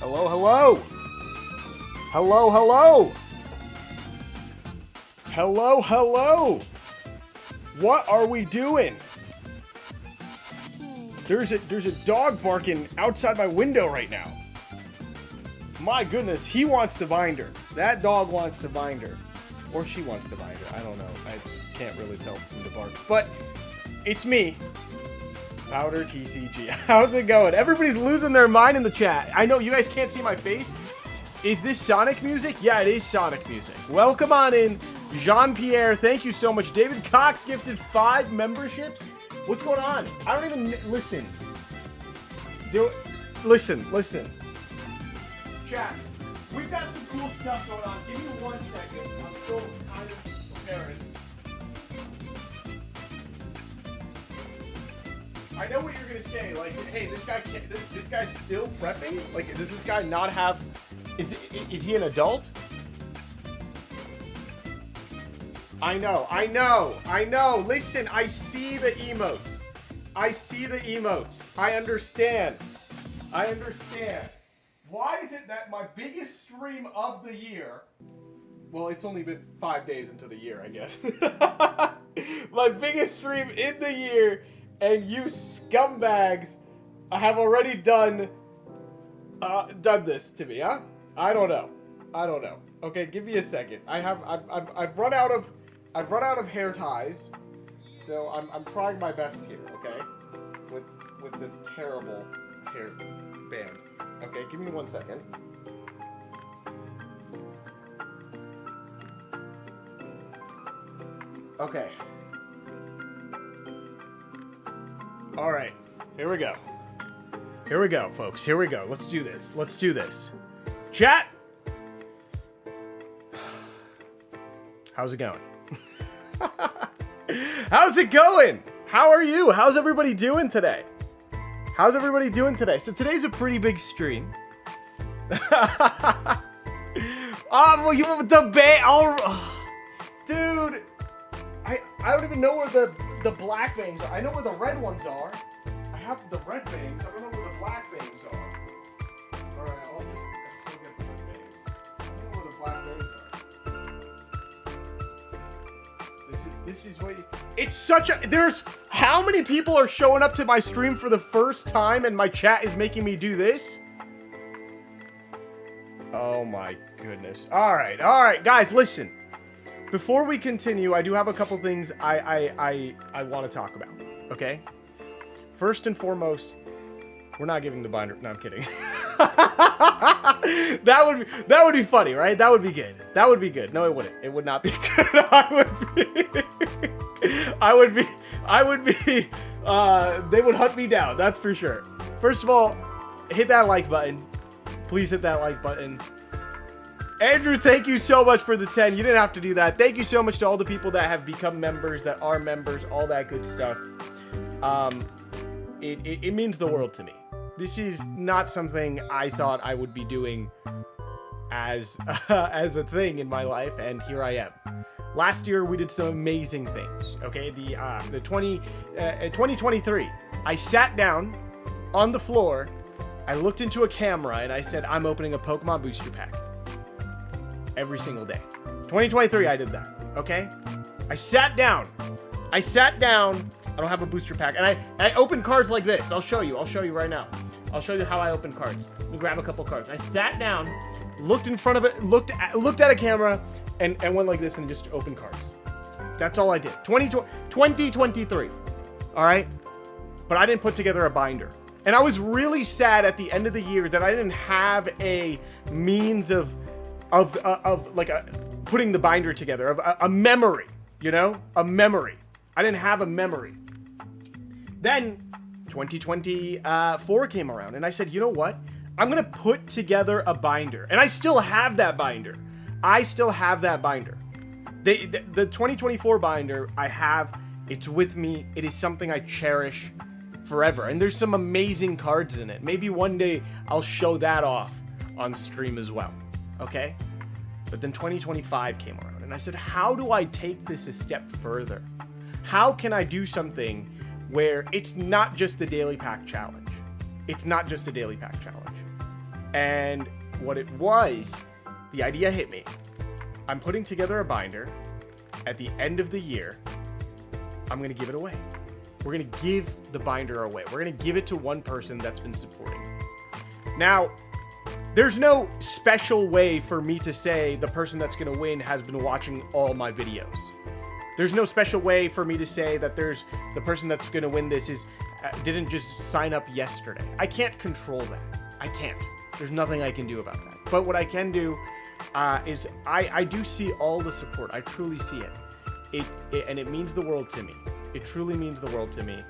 Hello, hello. Hello, hello. Hello, hello. What are we doing? There's a dog barking outside my window right now. My goodness, he wants the binder. That dog wants the binder. Or she wants the binder. I don't know. I can't really tell from the barks. But it's me, PowdrTCG. How's it going? Everybody's losing their mind in the chat. I know you guys can't see my face. Is this Sonic music? Yeah, it is Sonic music. Welcome on in. Jean-Pierre, thank you so much. David Cox gifted 5 memberships. What's going on? I don't even listen. Listen. Chat, we've got some cool stuff going on. Give me 1 second. I'm still kind of preparing. I know what you're gonna say. Like, hey, this guy's still prepping. Like, does this guy not have? Is he an adult? I know. Listen, I see the emotes. I understand. Why is it that my biggest stream of the year, well, it's only been 5 days into the year, I guess. My biggest stream in the year, and you scumbags have already done this to me, huh? I don't know. Okay, give me a second. I've run out of hair ties, so I'm trying my best here, okay? With this terrible hair band. Okay, give me 1 second. Okay. All right, here we go, folks. Here we go. Let's do this. Chat. How's it going? How's it going? How are you? How's everybody doing today? So today's a pretty big stream. Well, you want the band? Oh, dude, I don't even know where the black bangs are. I know where the red ones are. I have the red bangs. I don't know where the black bangs are. All right, I'll just get the red bangs. I don't know where the black bangs are. This is what it's such a, there's how many people are showing up to my stream for the first time and my chat is making me do this? Oh my goodness. All right, guys, listen. Before we continue, I do have a couple things I want to talk about, okay? First and foremost, we're not giving the binder. No, I'm kidding. That would be funny, right? That would be good. No, it wouldn't. It would not be good. They would hunt me down. That's for sure. First of all, hit that like button. Please hit that like button. Andrew, thank you so much for the 10. You didn't have to do that. Thank you so much to all the people that have become members, that are members, all that good stuff. It means the world to me. This is not something I thought I would be doing as a thing in my life, and here I am. Last year we did some amazing things. Okay, the 2023. I sat down on the floor, I looked into a camera, and I said, I'm opening a Pokemon booster pack every single day. 2023, I did that. Okay, I sat down. I don't have a booster pack, and I opened cards like this. I'll show you right now. I'll show you how I open cards. Let me grab a couple cards. I sat down, looked in front of it, looked at a camera, and went like this and just opened cards. That's all I did. 2023. All right? But I didn't put together a binder. And I was really sad at the end of the year that I didn't have a means of like putting the binder together, of a memory, you know? A memory. I didn't have a memory. Then 2024 came around, and I said, you know what? I'm gonna put together a binder, and I still have that binder. The 2024 binder I have. It's with me. It is something I cherish forever, and there's some amazing cards in it. Maybe one day I'll show that off on stream as well. Okay? But then 2025 came around, and I said, how do I take this a step further? How can I do something where it's not just the daily pack challenge? It's not just a daily pack challenge. And what it was, the idea hit me. I'm putting together a binder. At the end of the year, I'm going to give it away. We're going to give the binder away. We're going to give it to one person that's been supporting. Now, there's no special way for me to say the person that's going to win has been watching all my videos. There's no special way for me to say that there's the person that's going to win this didn't just sign up yesterday. I can't control that. I can't. There's nothing I can do about that. But what I can do is I do see all the support. I truly see it. And it means the world to me. It truly means the world to me.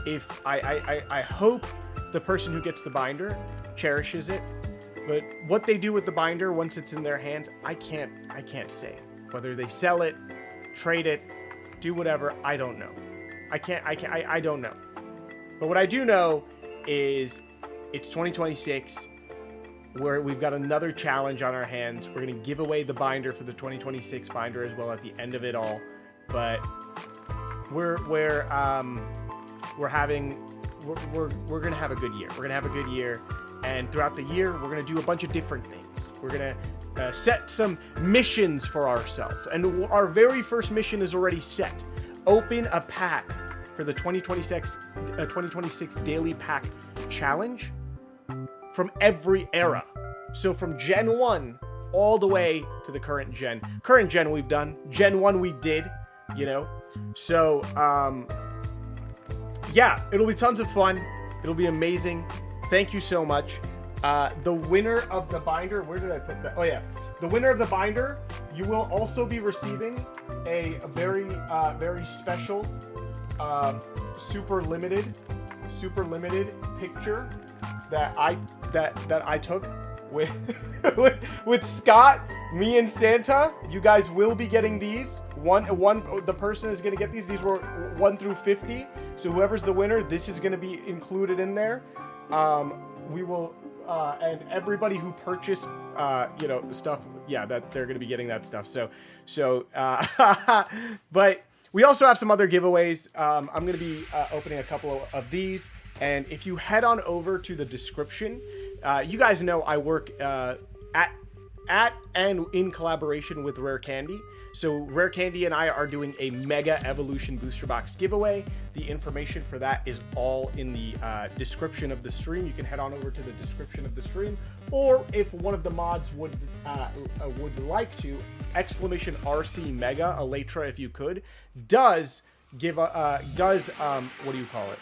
If I hope the person who gets the binder cherishes it. But what they do with the binder once it's in their hands, I can't say. Whether they sell it, trade it, do whatever, I don't know. I don't know. But what I do know is it's 2026. We've got another challenge on our hands. We're going to give away the binder for the 2026 binder as well at the end of it all. But we're going to have a good year. We're going to have a good year. And throughout the year, we're going to do a bunch of different things. We're going to set some missions for ourselves. And our very first mission is already set. Open a pack for the 2026 Daily Pack Challenge from every era. So from Gen 1 all the way to the current gen. Current gen we've done. Gen 1 we did, you know. So, yeah, it'll be tons of fun. It'll be amazing. Thank you so much. The winner of the binder, where did I put that? Oh yeah, the winner of the binder, you will also be receiving a very, very special, super limited picture that I took with with Scott, me, and Santa. You guys will be getting these. The person is gonna get these. These were 1 through 50. So whoever's the winner, this is gonna be included in there. We will, and everybody who purchased, stuff, yeah, that they're going to be getting that stuff. But we also have some other giveaways. I'm going to be opening a couple of these. And if you head on over to the description, you guys know I work at and in collaboration with Rare Candy. So Rare Candy and I are doing a Mega Evolution Booster Box giveaway. The information for that is all in the description of the stream. You can head on over to the description of the stream, or if one of the mods would like to, !RC Mega Elytra, if you could, does give what do you call it?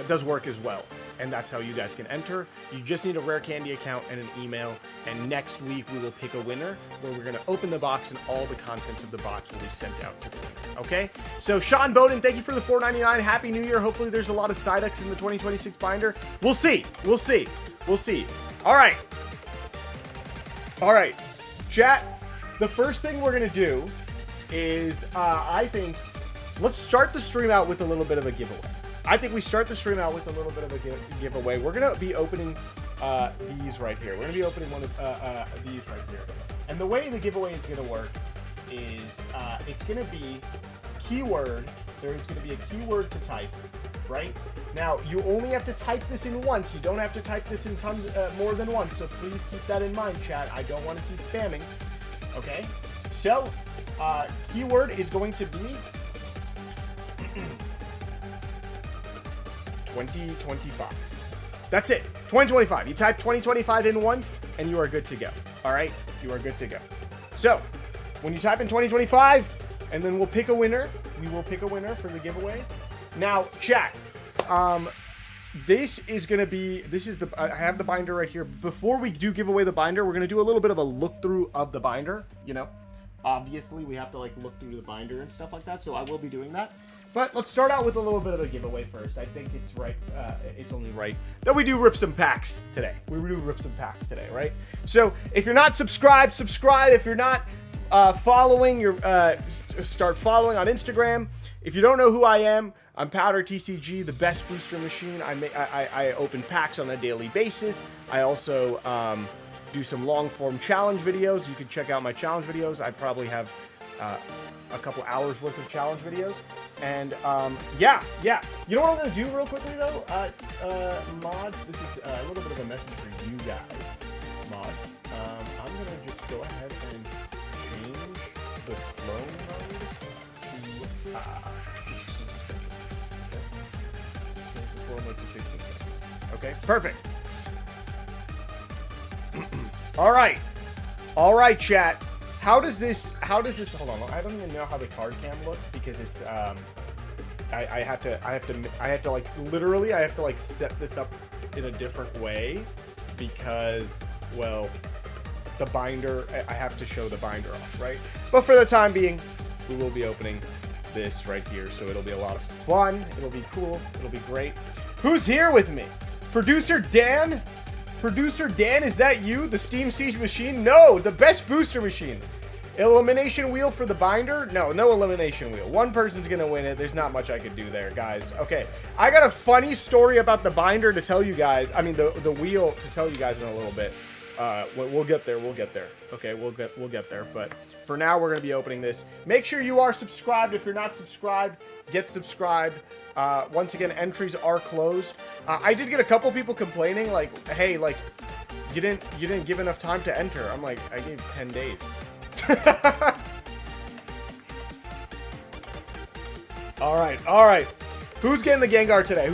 Does work as well, and that's how you guys can enter. You just need a Rare Candy account and an email, and next week we will pick a winner where we're going to open the box and all the contents of the box will be sent out to the winner. Okay, so Sean Bowden, thank you for the $4.99. Happy New Year. Hopefully there's a lot of Psyducks in the 2026 binder. We'll see. All right, chat, the first thing we're going to do is I think let's start the stream out with a little bit of a giveaway. I think we start the stream out with a little bit of a giveaway. We're going to be opening these right here. We're going to be opening one of these right here. And the way the giveaway is going to work is it's going to be keyword. There is going to be a keyword to type, right? Now, you only have to type this in once. You don't have to type this in tons more than once. So please keep that in mind, chat. I don't want to see spamming. Okay? So, keyword is going to be 2025. That's it. 2025. You type 2025 in once, and you are good to go. All right? You are good to go. So, when you type in 2025, and then we'll pick a winner. We will pick a winner for the giveaway. Now, chat. This is going to be... I have the binder right here. Before we do give away the binder, we're going to do a little bit of a look through of the binder. You know, obviously, we have to, look through the binder and stuff like that, so I will be doing that. But let's start out with a little bit of a giveaway first. I think it's right. It's only right that we do rip some packs today. We do rip some packs today, right? So if you're not subscribed, subscribe. If you're not following, start following on Instagram. If you don't know who I am, I'm PowdrTCG, the best booster machine. I open packs on a daily basis. I also do some long form challenge videos. You can check out my challenge videos. I probably have a couple hours worth of challenge videos. And yeah. You know what I'm gonna do real quickly though? Mods, this is a little bit of a message for you guys. Mods, I'm gonna just go ahead and change the slow mode to 60 seconds. Okay. Change the slow mode to 60 seconds. Okay, perfect. All right, chat. How does this, hold on, I don't even know how the card cam looks because it's, I have to like, literally, I have to like set this up in a different way because, well, the binder, I have to show the binder off, right? But for the time being, we will be opening this right here, so it'll be a lot of fun, it'll be cool, it'll be great. Who's here with me? Producer Dan? Producer Dan, is that you? The Steam Siege machine? No, the best booster machine. Elimination wheel for the binder? No elimination wheel. One person's gonna win it. There's not much I could do there, guys. Okay, I got a funny story about the binder to tell you guys. I mean, the wheel to tell you guys in a little bit. We'll get there. Okay, we'll get there. But for now, we're gonna be opening this. Make sure you are subscribed. If you're not subscribed, get subscribed. Once again, entries are closed. I did get a couple people complaining, like, hey, like, you didn't give enough time to enter. I'm like, I gave 10 days. All right. Who's getting the Gengar today?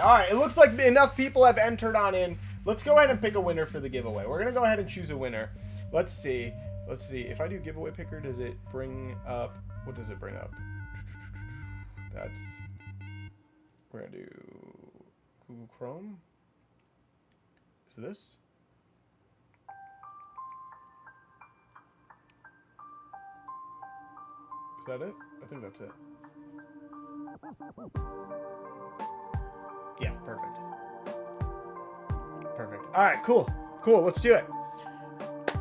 All right, it looks like enough people have entered on in. Let's go ahead and pick a winner for the giveaway. We're gonna go ahead and choose a winner. Let's see. If I do giveaway picker, does it bring up? What does it bring up? We're gonna do Google Chrome. Is it this? Is that it? I think that's it. Yeah, perfect. All right, cool. Let's do it.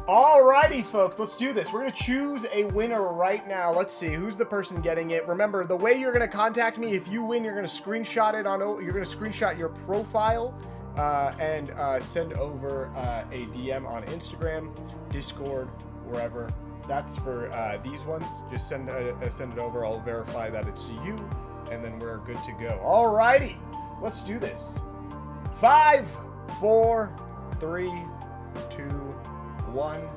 Alrighty, folks, let's do this. We're gonna choose a winner right now. Let's see who's the person getting it. Remember, the way you're gonna contact me if you win, you're gonna screenshot it on. You're gonna screenshot your profile and send over a DM on Instagram, Discord, wherever. That's for these ones. Just send it over. I'll verify that it's you, and then we're good to go. Alrighty, let's do this. 5, 4, 3, 2, 1.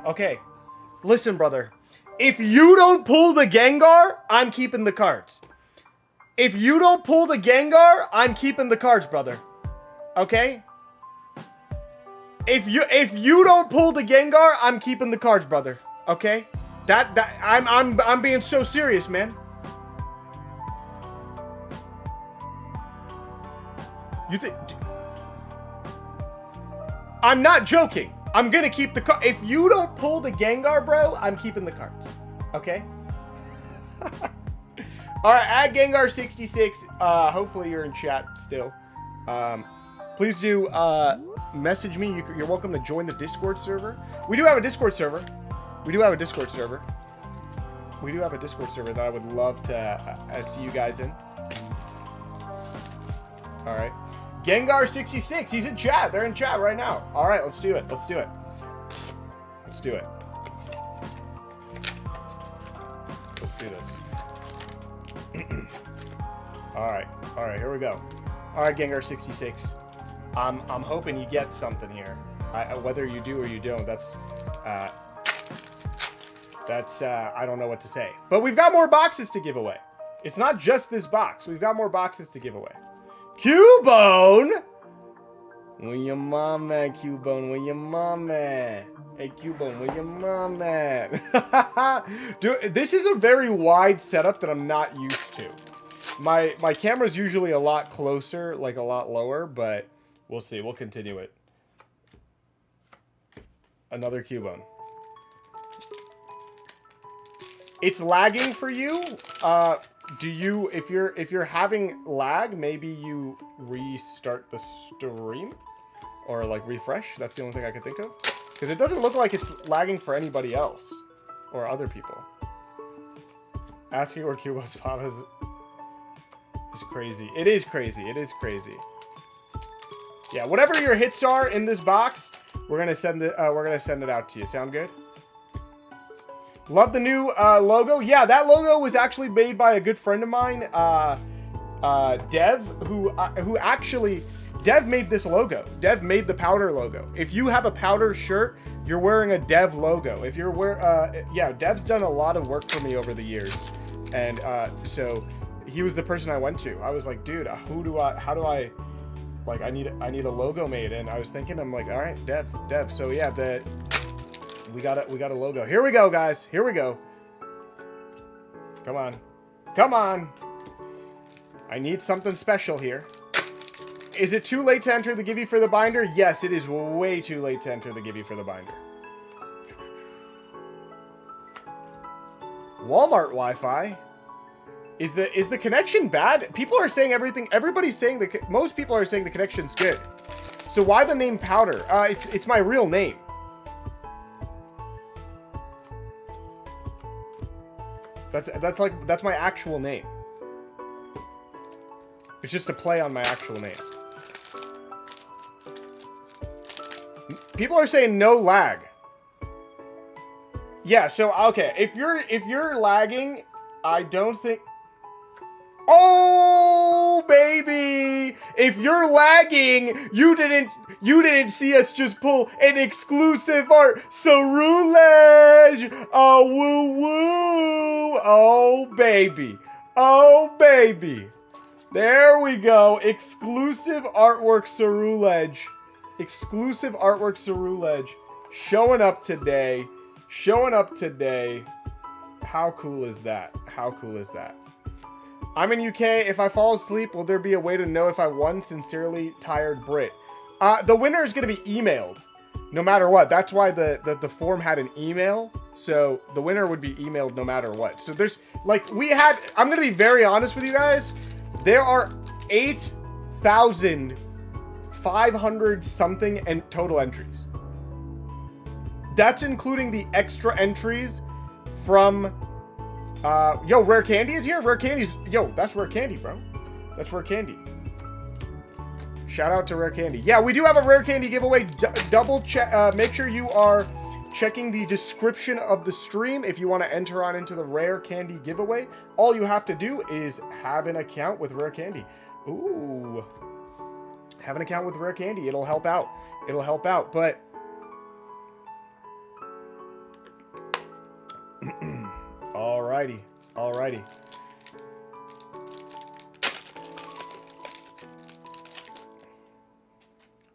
Okay, listen, brother. If you don't pull the Gengar, I'm keeping the cards. If you don't pull the Gengar, I'm keeping the cards, brother. Okay? If you don't pull the Gengar, I'm keeping the cards, brother. Okay? I'm being so serious, man. You think? I'm not joking. I'm gonna keep the card. If you don't pull the Gengar, bro, I'm keeping the cards. Okay? Alright, at Gengar66. Hopefully you're in chat still. Please do message me. You're welcome to join the Discord server. We do have a Discord server. that I would love to see you guys in. Alright. Gengar66, he's in chat. They're in chat right now. All right, let's do it. Let's do it. Let's do this. All right, here we go. All right, Gengar66. I'm hoping you get something here. Whether you do or you don't, that's I don't know what to say. But we've got more boxes to give away. It's not just this box. We've got more boxes to give away. Cubone! Where your mom at, Cubone? Where your mom at? Hey, Cubone, where your mom at? Dude, this is a very wide setup that I'm not used to. My camera's usually a lot closer, like a lot lower, but we'll see. We'll continue it. Another Cubone. It's lagging for you. Do you, if you're having lag, maybe you restart the stream or like refresh? That's the only thing I could think of, because it doesn't look like it's lagging for anybody else or other people. Asking where Cubo's pop is crazy. It is crazy. Yeah, whatever your hits are in this box, we're gonna send it out to you. Sound good? Love the new logo. Yeah, that logo was actually made by a good friend of mine, Dev, who actually, Dev made this logo. Dev made the Powder logo. If you have a Powder shirt, you're wearing a Dev logo. If you're yeah, Dev's done a lot of work for me over the years. And so he was the person I went to. I was like, dude, how do I, like, I need a logo made. And I was thinking, I'm like, all right, Dev. So yeah, we got a logo. Here we go, guys. Here we go. Come on. Come on. I need something special here. Is it too late to enter the Gibby for the binder? Yes, it is way too late to enter the Gibby for the binder. Walmart Wi-Fi. Is the connection bad? People are saying everything. Everybody's saying most people are saying the connection's good. So why the name Powder? It's my real name. That's my actual name. It's just a play on my actual name. People are saying no lag. Yeah, so okay, if you're lagging, I don't think. Oh baby! If you're lagging, you didn't see us just pull an exclusive art Cerulege! Oh woo woo! Oh baby! Oh baby! There we go! Exclusive artwork Cerulege. Exclusive artwork Cerulege. Showing up today. Showing up today. How cool is that? How cool is that? I'm in UK. If I fall asleep, will there be a way to know if I won? Sincerely, Tired Brit. The winner is going to be emailed, no matter what. That's why the form had an email. So the winner would be emailed no matter what. So there's, like, I'm going to be very honest with you guys. There are 8,500 something and total entries. That's including the extra entries from... yo, Rare Candy is here? Rare Candy's... Yo, that's Rare Candy, bro. That's Rare Candy. Shout out to Rare Candy. Yeah, we do have a Rare Candy giveaway. Double check... make sure you are checking the description of the stream if you want to enter on into the Rare Candy giveaway. All you have to do is have an account with Rare Candy. Ooh. Have an account with Rare Candy. It'll help out. It'll help out. But... Alrighty. Alrighty.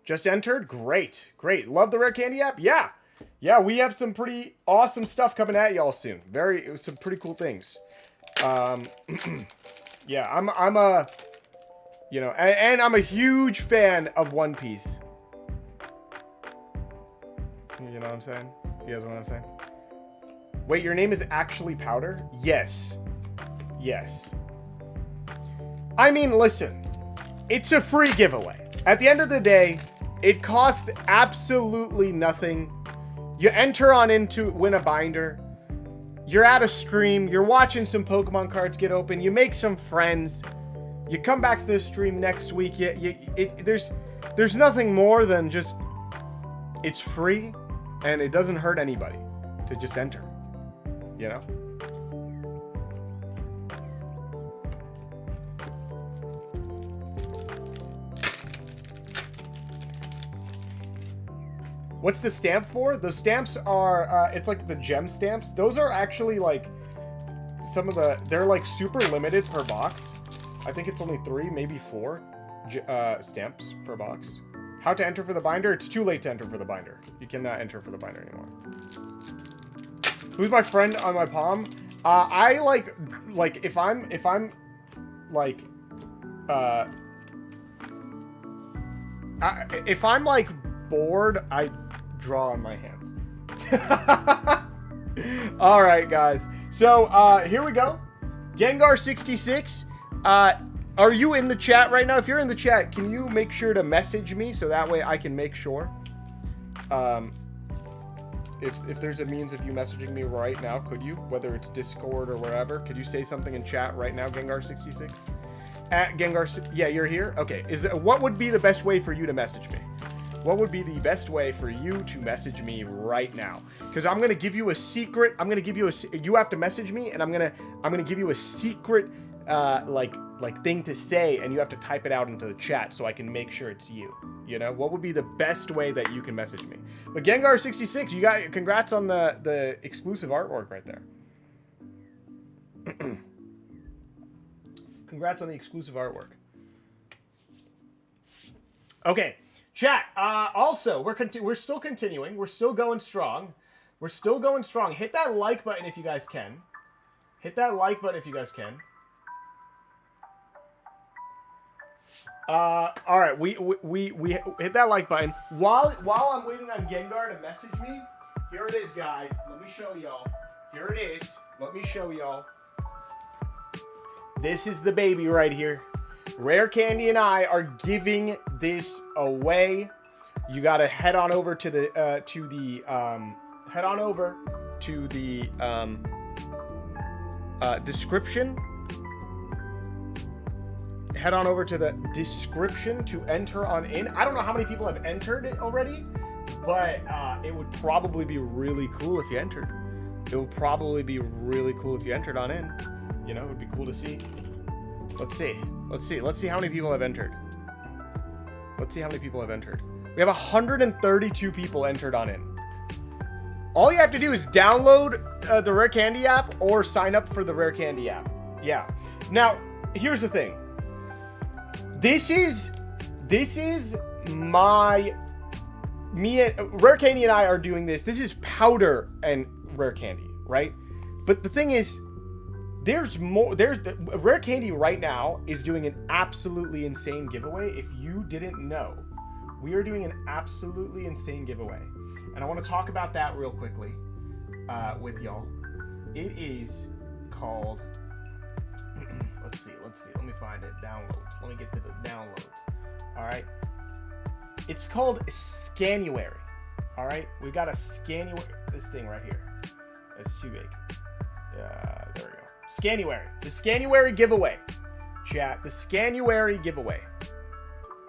Just entered? Great. Great. Love the Rare Candy app? Yeah. Yeah, we have some pretty awesome stuff coming at y'all soon. Some pretty cool things. Yeah, I'm a... You know, and I'm a huge fan of One Piece. You know what I'm saying? You guys know what I'm saying? Wait, your name is actually Powder? Yes. Yes. I mean, listen. It's a free giveaway. At the end of the day, it costs absolutely nothing. You enter on in to win a binder. You're at a stream. You're watching some Pokemon cards get open. You make some friends. You come back to the stream next week. There's nothing more than just... It's free, and it doesn't hurt anybody to just enter. You know? What's the stamp for? The stamps are, it's like the gem stamps. Those are actually like some of the, they're like super limited per box. I think it's only 3, maybe 4 stamps per box. How to enter for the binder? It's too late to enter for the binder. You cannot enter for the binder anymore. Who's my friend on my palm? I like if I'm like if I'm like bored, I draw on my hands. All right, guys. So here we go. Gengar66. Are you in the chat right now? If you're in the chat, can you make sure to message me so that way I can make sure? If there's a means of you messaging me right now, could you? Whether it's Discord or wherever, could you say something in chat right now, Gengar66? At Gengar, yeah, you're here. Okay. What would be the best way for you to message me? what would be the best way for you to message me right now? Because I'm gonna give you a secret. I'm gonna give you you have to message me, and I'm gonna give you a secret like thing to say, and you have to type it out into the chat so I can make sure it's you. You know, what would be the best way that you can message me? But Gengar66, you got congrats on the exclusive artwork right there. Congrats on the exclusive artwork. Okay, chat. Also, we're still continuing. We're still going strong. We're still going strong. Hit that like button if you guys can. Hit that like button if you guys can. All right, we hit that like button. While I'm waiting on Gengar to message me, here it is, guys. Let me show y'all. Here it is. Let me show y'all. This is the baby right here. Rare Candy and I are giving this away. You gotta head on over to the description. Head on over to the description to enter on in. I don't know how many people have entered it already, but it would probably be really cool if you entered. It would probably be really cool if you entered on in. You know, it would be cool to see. Let's see. Let's see how many people have entered. Let's see how many people have entered. We have 132 people entered on in. All you have to do is download the Rare Candy app or sign up for the Rare Candy app. Yeah. Now, here's the thing. This is Rare Candy and I are doing this. This is Powder and Rare Candy, right? But the thing is, Rare Candy right now is doing an absolutely insane giveaway. If you didn't know, we are doing an absolutely insane giveaway, and I want to talk about that real quickly with y'all. It is called. Let's see. Let me find it. Downloads. Let me get to the downloads. All right. It's called Scanuary. All right. We got a Scanuary. This thing right here. It's too big. There we go. Scanuary. The Scanuary giveaway. Chat. The Scanuary giveaway.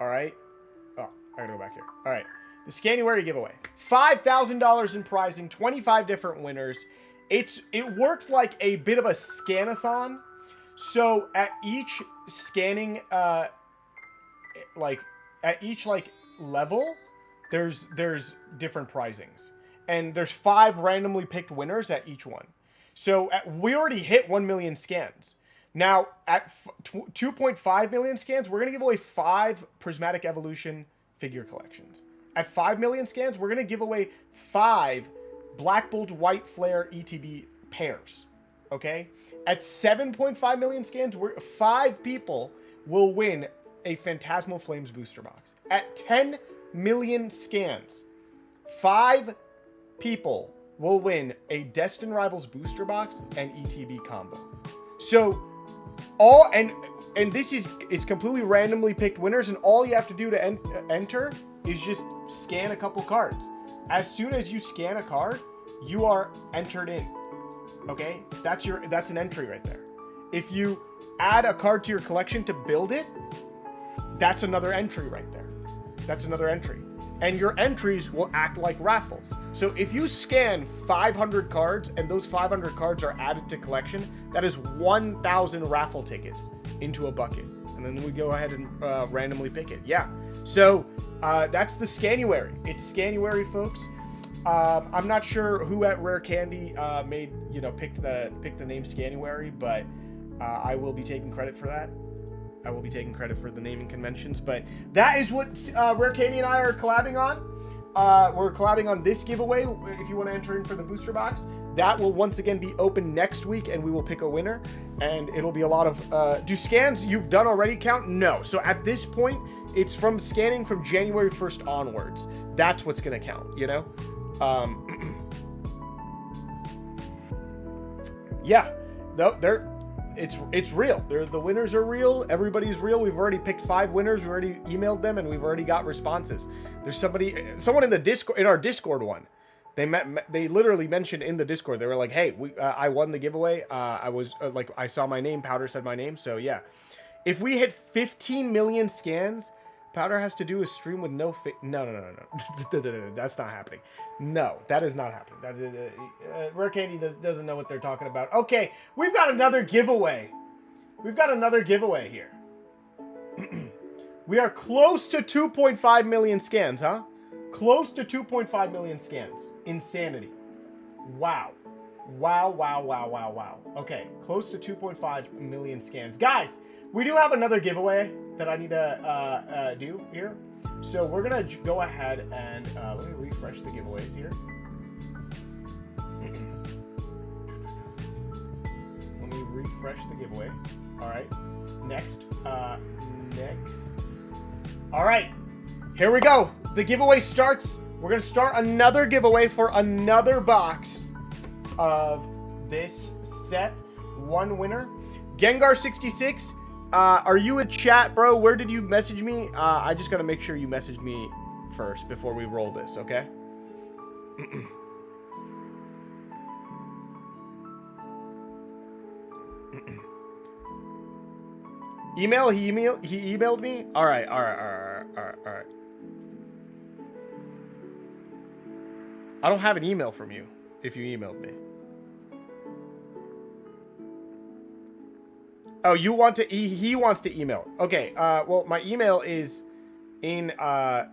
All right. Oh, I gotta go back here. All right. The Scanuary giveaway. $5,000 in prizing. 25 different winners. It works like a bit of a scanathon. So at each scanning, at each level, there's different prizings, and there's 5 randomly picked winners at each one. So we already hit 1 million scans. Now at 2.5 million scans, we're gonna give away 5 Prismatic Evolution figure collections. At 5 million scans, we're gonna give away 5 Black Bolt White Flare ETB pairs. Okay? At 7.5 million scans, 5 people will win a Phantasmal Flames booster box. At 10 million scans, 5 people will win a Destined Rivals booster box and ETB combo. So, it's completely randomly picked winners, and all you have to do to enter is just scan a couple cards. As soon as you scan a card, you are entered in. Okay, that's an entry right there. If you add a card to your collection to build it, that's another entry right there. That's another entry. And your entries will act like raffles. So if you scan 500 cards and those 500 cards are added to collection, that is 1,000 raffle tickets into a bucket. And then we go ahead and randomly pick it. Yeah. So that's the Scanuary. It's Scanuary, folks. I'm not sure who at Rare Candy picked the name Scanuary, but I will be taking credit for that. I will be taking credit for the naming conventions, but that is what Rare Candy and I are collabing on. We're collabing on this giveaway. If you want to enter in for the booster box, that will once again be open next week, and we will pick a winner. And it'll be a lot of. Do scans you've done already count? No. So at this point, it's from scanning from January 1st onwards. That's what's gonna count. You know. Yeah, it's real. The winners are real. Everybody's real. We've already picked 5 winners. We already emailed them, and we've already got responses. There's someone in the Discord, in our Discord one. They literally mentioned in the Discord. They were like, "Hey, I won the giveaway. I saw my name. Powder said my name." So yeah, if we hit 15 million scans Powder has to do a stream with no no. That's not happening. No, that is not happening. That's Rare Candy doesn't know what they're talking about. Okay, we've got another giveaway. We've got another giveaway here. We are close to 2.5 million scans, huh? Close to 2.5 million scans. Insanity. Wow. Wow. Okay, close to 2.5 million scans. Guys, we do have another giveaway that I need to do here. So we're going to go ahead and let me refresh the giveaways here. Let me refresh the giveaway. All right. Next. All right. Here we go. The giveaway starts. We're going to start another giveaway for another box of this set. One winner. Gengar66. Are you in chat, bro? Where did you message me? I just got to make sure you messaged me first before we roll this, okay? He emailed me? All right. I don't have an email from you if you emailed me. Oh, you want to, he wants to email. Okay, well, my email is in the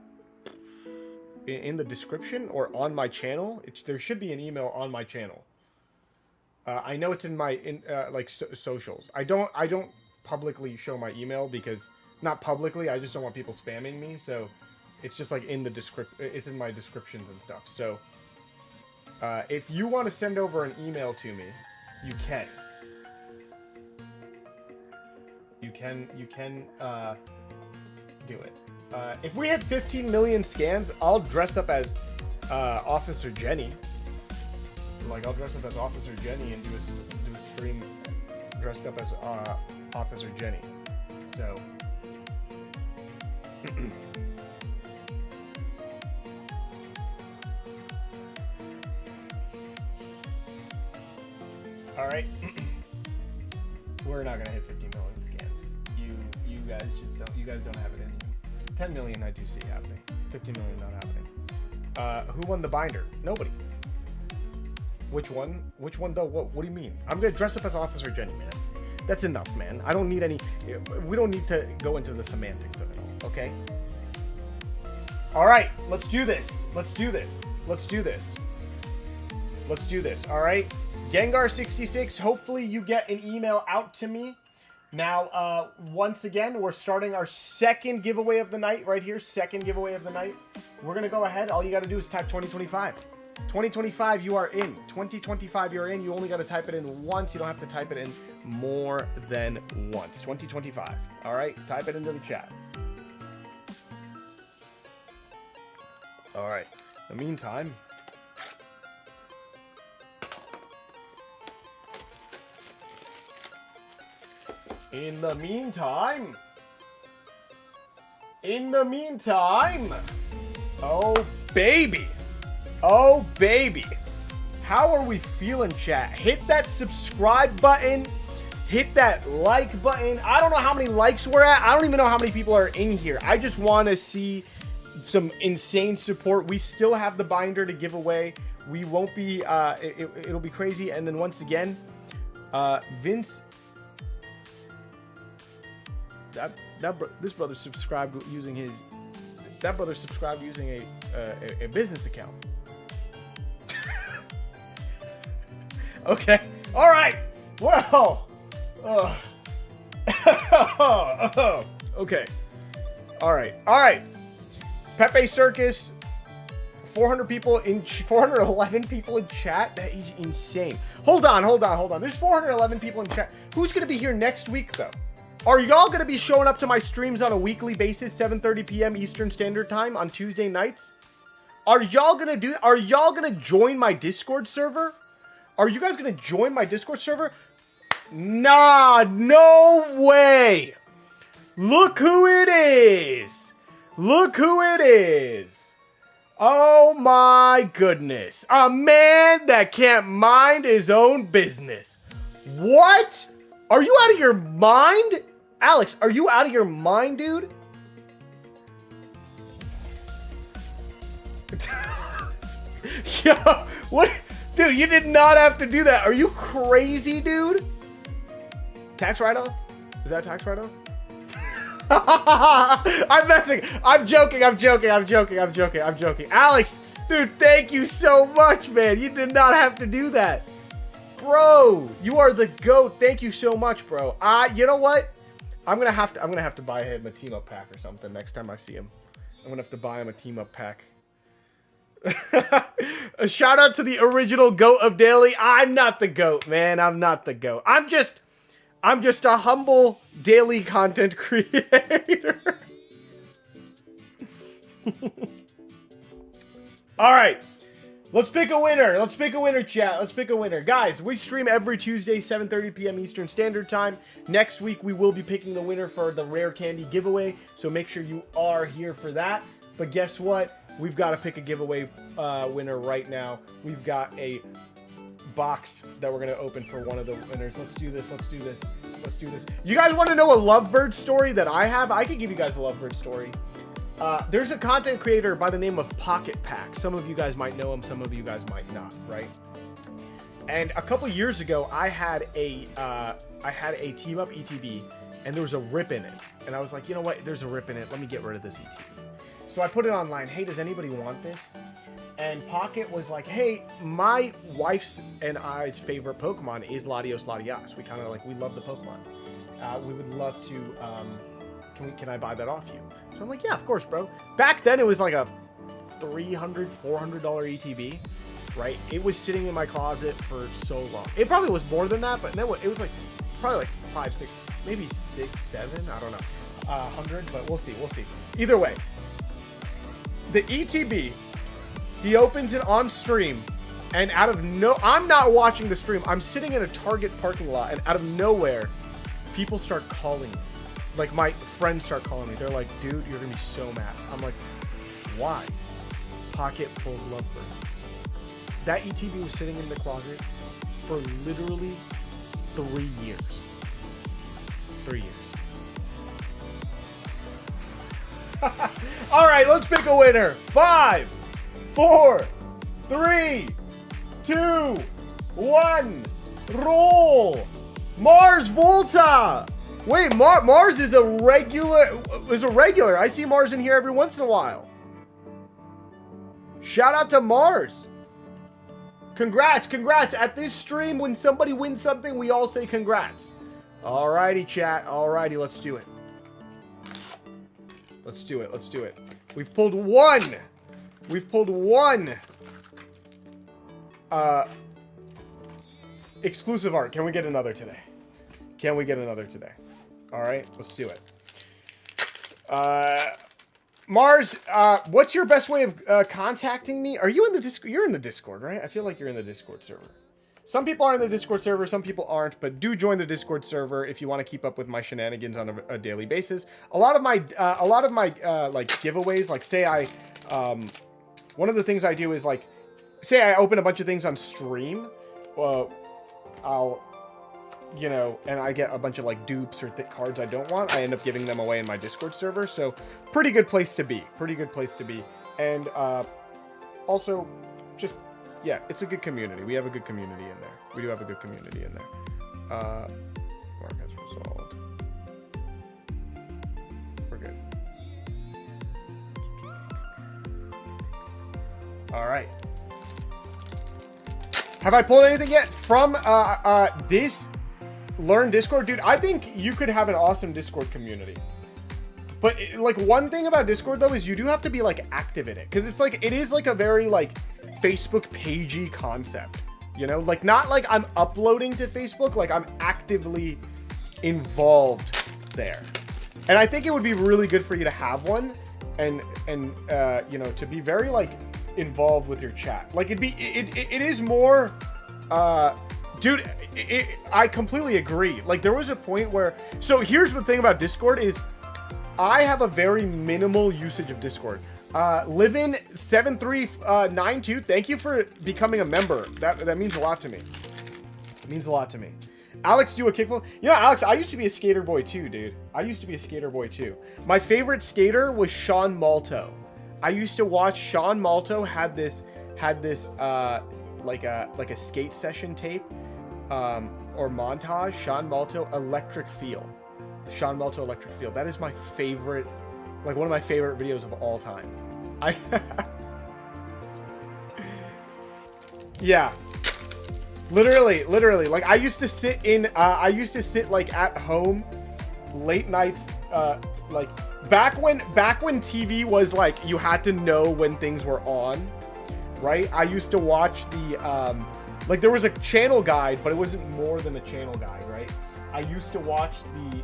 description or on my channel. There should be an email on my channel. I know it's in my, socials. I don't publicly show my email because, not publicly, I just don't want people spamming me, so it's just like in the it's in my descriptions and stuff. So, if you want to send over an email to me, you can. You can do it. If we had 15 million scans, I'll dress up as Officer Jenny. Like, I'll dress up as Officer Jenny and do a stream dressed up as Officer Jenny. So. All right. We're not gonna hit 15 million scans. You guys just don't. You guys don't have it in you. 10 million I do see happening. 15 million not happening. Who won the binder? Nobody. Which one? Which one though? What do you mean? I'm gonna dress up as Officer Jenny, man. That's enough, man. I don't need any. We don't need to go into the semantics of it all. Okay. All right. Let's do this. Let's do this. Let's do this. Let's do this. All right. Gengar66, hopefully you get an email out to me. Now, once again, we're starting our second giveaway of the night right here. Second giveaway of the night. We're going to go ahead. All you got to do is type 2025. 2025, you are in. 2025, you're in. You only got to type it in once. You don't have to type it in more than once. 2025. All right? Type it into the chat. All right. In the meantime... In the meantime, oh baby, how are we feeling, chat? Hit that subscribe button, hit that like button. I don't know how many likes we're at. I don't even know how many people are in here. I just want to see some insane support. We still have the binder to give away. We won't be, it'll be crazy. And then once again, Vince... This brother subscribed using his. That brother subscribed using a business account. Okay. All right. Well. Okay. All right. Pepe Circus. 411 people in chat. That is insane. Hold on. There's 411 people in chat. Who's gonna be here next week though? Are y'all going to be showing up to my streams on a weekly basis, 7:30 p.m. Eastern Standard Time on Tuesday nights? Are y'all going to join my Discord server? Are you guys going to join my Discord server? Nah, no way. Look who it is. Oh my goodness. A man that can't mind his own business. What? Are you out of your mind? Alex, are you out of your mind, dude? Yo, what? Dude, you did not have to do that. Are you crazy, dude? Tax write-off? Is that a tax write-off? I'm messing. I'm joking. Alex, dude, thank you so much, man. You did not have to do that. Bro, you are the GOAT. Thank you so much, bro. You know what? I'm gonna have to buy him a team up pack or something next time I see him. I'm gonna have to buy him a team up pack. A shout out to the original GOAT of Daily. I'm not the GOAT, man. I'm not the GOAT. I'm just a humble daily content creator. All right. Let's pick a winner. Let's pick a winner, chat. Let's pick a winner. Guys, we stream every Tuesday, 7:30 p.m. Eastern Standard Time. Next week, we will be picking the winner for the rare candy giveaway. So make sure you are here for that. But guess what? We've got to pick a giveaway winner right now. We've got a box that we're going to open for one of the winners. Let's do this. Let's do this. Let's do this. You guys want to know a lovebird story that I have? I could give you guys a lovebird story. There's a content creator by the name of Pocket Pack. Some of you guys might know him, some of you guys might not, right? And a couple years ago, I had a Team Up ETB, and there was a rip in it. And I was like, you know what? There's a rip in it. Let me get rid of this ETB. So I put it online. Hey, does anybody want this? And Pocket was like, hey, my wife's and I's favorite Pokemon is Latios Latias. We kind of like, we love the Pokemon. We would love to, can I buy that off you? So I'm like, yeah, of course, bro. Back then, it was like a $300, $400 ETB, right? It was sitting in my closet for so long. It probably was more than that, but then it was like probably like 5, 6, maybe 6, 7, I don't know, 100, but we'll see. Either way, the ETB, he opens it on stream, and I'm not watching the stream. I'm sitting in a Target parking lot, and out of nowhere, people start calling me. Like, my friends start calling me. They're like, dude, you're gonna be so mad. I'm like, why? Pocket full of lovebirds. That ETB was sitting in the closet for literally 3 years. 3 years. All right, let's pick a winner. 5, 4, 3, 2, 1. Roll. Mars Volta. Wait, Mars is a regular. I see Mars in here every once in a while. Shout out to Mars. Congrats. At this stream, when somebody wins something, we all say congrats. Alrighty, chat. Alrighty, let's do it. Let's do it. We've pulled one. Exclusive art. Can we get another today? All right, let's do it. Mars, what's your best way of contacting me? Are you in the Discord? You're in the Discord, right? I feel like you're in the Discord server. Some people are in the Discord server, some people aren't, but do join the Discord server if you want to keep up with my shenanigans on a daily basis. A lot of my like giveaways, like say one of the things I do is like, say I open a bunch of things on stream, I'll, you know, and I get a bunch of like dupes or thick cards I don't want, I end up giving them away in my Discord server. So pretty good place to be. And also just, yeah, it's a good community. We have a good community in there. We do have a good community in there. Mark has resolved. We're good. All right. Have I pulled anything yet from this Learn Discord? Dude, I think you could have an awesome Discord community. But like one thing about Discord though is you do have to be like active in it, because it's like it is like a very like Facebook pagey concept, you know, like not like I'm uploading to Facebook, like I'm actively involved there. And I think it would be really good for you to have one and you know, to be very like involved with your chat. Like it is more dude, I completely agree. Like there was a point where, so here's the thing about Discord is I have a very minimal usage of Discord. Livin7392, thank you for becoming a member. That means a lot to me. It means a lot to me. Alex, do a kickflip. You know, Alex, I used to be a skater boy too, dude. My favorite skater was Sean Malto. I used to watch Sean Malto had this like a skate session tape or montage. Sean Malto Electric Feel. Sean Malto Electric Feel. That is my favorite, like one of my favorite videos of all time. Yeah. Literally, like I used to sit like at home late nights, like back when TV was like you had to know when things were on, right? I used to watch the like there was a channel guide, but it wasn't more than a channel guide, right? I used to watch the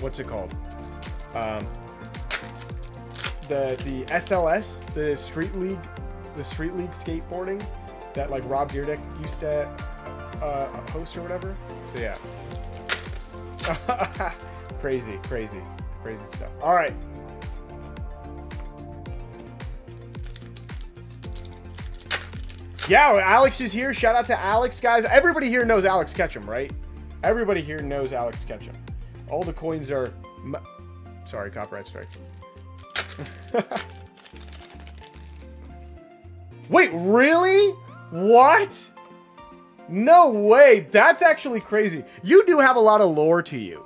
what's it called? The SLS, the Street League skateboarding that like Rob Dyrdek used to host or whatever. So yeah. crazy stuff. All right. Yeah, Alex is here. Shout out to Alex, guys. Everybody here knows Alex Ketchum, right? Everybody here knows Alex Ketchum. All the coins are... Sorry, copyright strike. Wait, really? What? No way. That's actually crazy. You do have a lot of lore to you.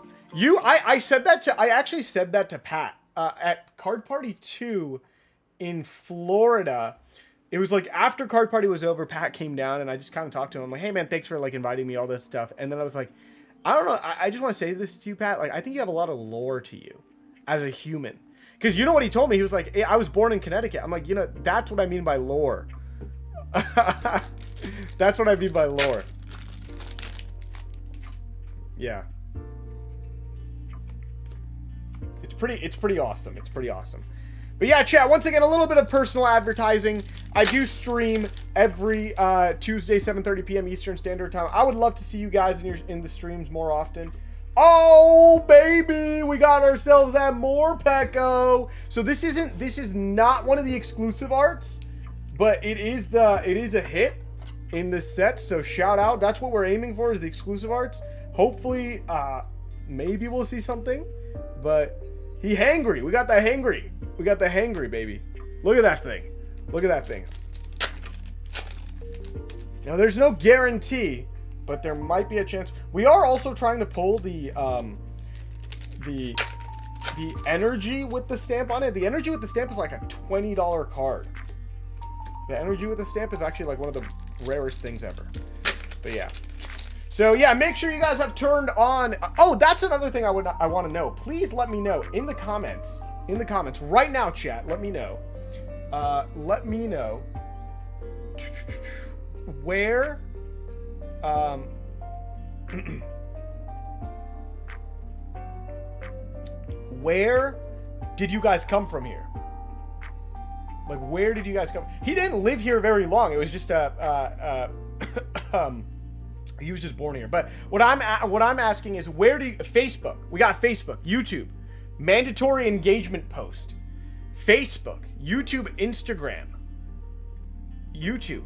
I actually said that to Pat at Card Party 2 in Florida. It was like after Card Party was over, Pat came down and I just kind of talked to him. I'm like, hey man, thanks for like inviting me, all this stuff. And then I was like, I don't know. I just want to say this to you, Pat. Like, I think you have a lot of lore to you as a human. Because you know what he told me? He was like, hey, I was born in Connecticut. I'm like, you know, that's what I mean by lore. That's what I mean by lore. Yeah. It's pretty awesome. It's pretty awesome. But yeah, chat, once again, a little bit of personal advertising. I do stream every Tuesday, 7:30 p.m. Eastern Standard Time. I would love to see you guys in the streams more often. Oh, baby, we got ourselves that more Pecco. So this is not one of the exclusive arts, but it is a hit in this set. So shout out. That's what we're aiming for, is the exclusive arts. Hopefully, maybe we'll see something, but he hangry. We got the hangry. We got the hangry, baby. Look at that thing. Look at that thing. Now, there's no guarantee, but there might be a chance. We are also trying to pull the energy with the stamp on it. The energy with the stamp is like a $20 card. The energy with the stamp is actually like one of the rarest things ever. But yeah. So yeah, make sure you guys have turned on. Oh, that's another thing I want to know. Please let me know in the comments. In the comments right now, chat. Let me know. Let me know where. Where did you guys come from here? Like, where did you guys come? He didn't live here very long. It was just he was just born here. But what I'm asking is, where do you, Facebook? We got Facebook, YouTube, mandatory engagement post, Facebook, YouTube, Instagram, YouTube.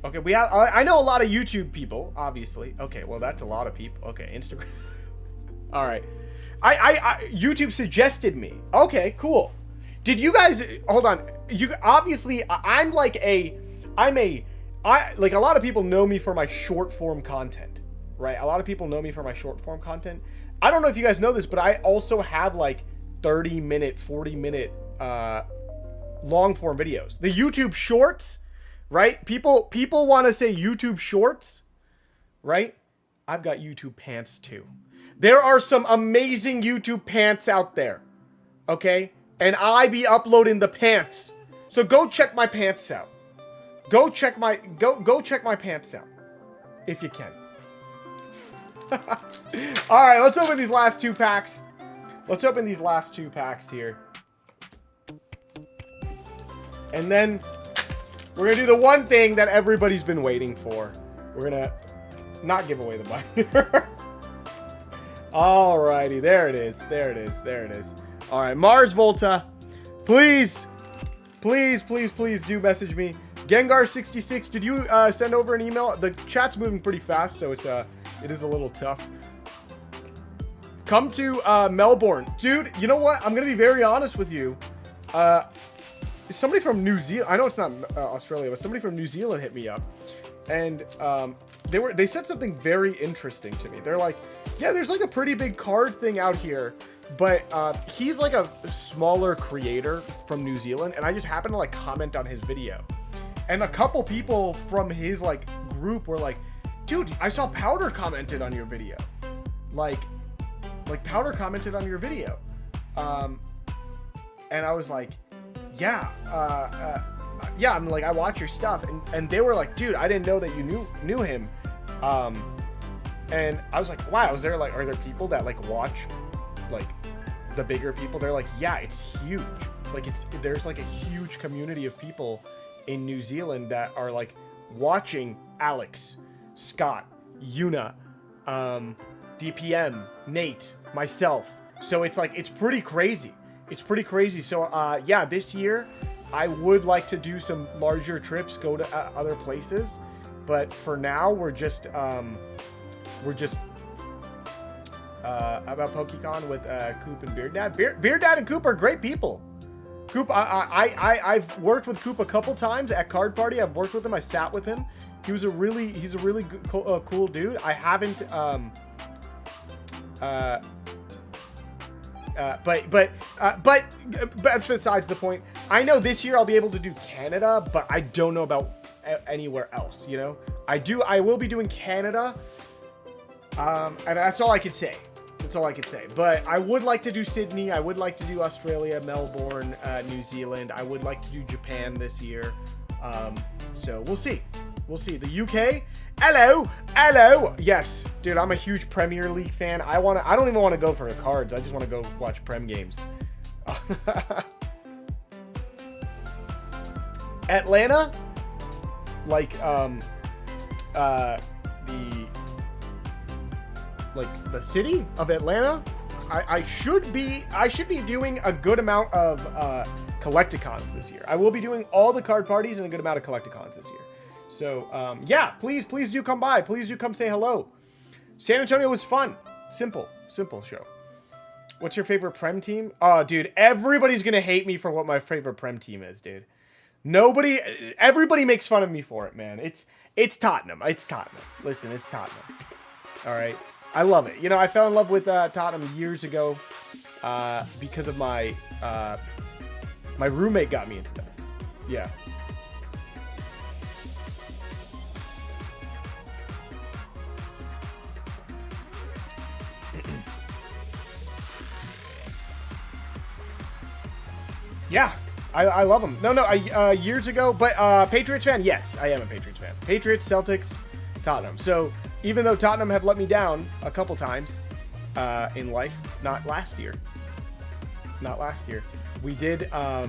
Okay, we have. I know a lot of YouTube people, obviously. Okay, well that's a lot of people. Okay, Instagram. All right, I YouTube suggested me. Okay, cool. Did you guys hold on? You obviously, I'm like a lot of people know me for my short form content, right? A lot of people know me for my short form content. I don't know if you guys know this, but I also have like 30-minute, 40-minute long form videos. The YouTube shorts, right? People want to say YouTube shorts, right? I've got YouTube pants too. There are some amazing YouTube pants out there, okay? And I be uploading the pants. So go check my pants out. Go check my pants out if you can. All right, let's open these last two packs. Let's open these last two packs here. And then we're going to do the one thing that everybody's been waiting for. We're going to not give away the binder. All righty, there it is. There it is. There it is. All right, Mars Volta, please do message me. Gengar66, did you send over an email? The chat's moving pretty fast, so it is a little tough. Come to Melbourne. Dude, you know what? I'm going to be very honest with you. Somebody from New Zealand, I know it's not Australia, but somebody from New Zealand hit me up. And they said something very interesting to me. They're like, yeah, there's like a pretty big card thing out here, but he's like a smaller creator from New Zealand, and I just happened to like comment on his video. And a couple people from his like group were like, dude, I saw Powder commented on your video. Like Powder commented on your video. And I was like, yeah, yeah, I'm like, I watch your stuff, and they were like, dude, I didn't know that you knew him. And I was like, wow, are there people that like watch like the bigger people? They're like, yeah, it's huge. Like there's like a huge community of people in New Zealand that are like watching Alex, Scott, Yuna, DPM, Nate, myself. So it's like, it's pretty crazy. It's pretty crazy. So yeah, this year I would like to do some larger trips, go to other places, but for now we're just about PokeCon with Coop and Beard Dad. Beard Dad and Coop are great people. Coop, I've worked with Coop a couple times at Card Party. I've worked with him. I sat with him. He's a really good, cool dude. I haven't but that's besides the point. I know this year I'll be able to do Canada, but I don't know about anywhere else, you know? I will be doing Canada, and that's all I could say. That's all I could say. But I would like to do Sydney. I would like to do Australia, Melbourne, New Zealand. I would like to do Japan this year. So we'll see. We'll see. The UK. Hello. Yes, dude, I'm a huge Premier League fan. I don't even want to go for the cards. I just want to go watch Prem games. Atlanta, like the city of Atlanta. I should be doing a good amount of Collecticons this year. I will be doing all the card parties and a good amount of Collecticons this year. So, yeah, please do come by. Please do come say hello. San Antonio was fun. Simple show. What's your favorite Prem team? Oh, dude, everybody's going to hate me for what my favorite Prem team is, dude. Everybody makes fun of me for it, man. It's Tottenham. It's Tottenham. Listen, it's Tottenham. All right. I love it. You know, I fell in love with Tottenham years ago because of my roommate got me into them. Yeah. Yeah, I love them. No, years ago, but Patriots fan? Yes, I am a Patriots fan. Patriots, Celtics, Tottenham. So even though Tottenham have let me down a couple times in life, not last year, we did I've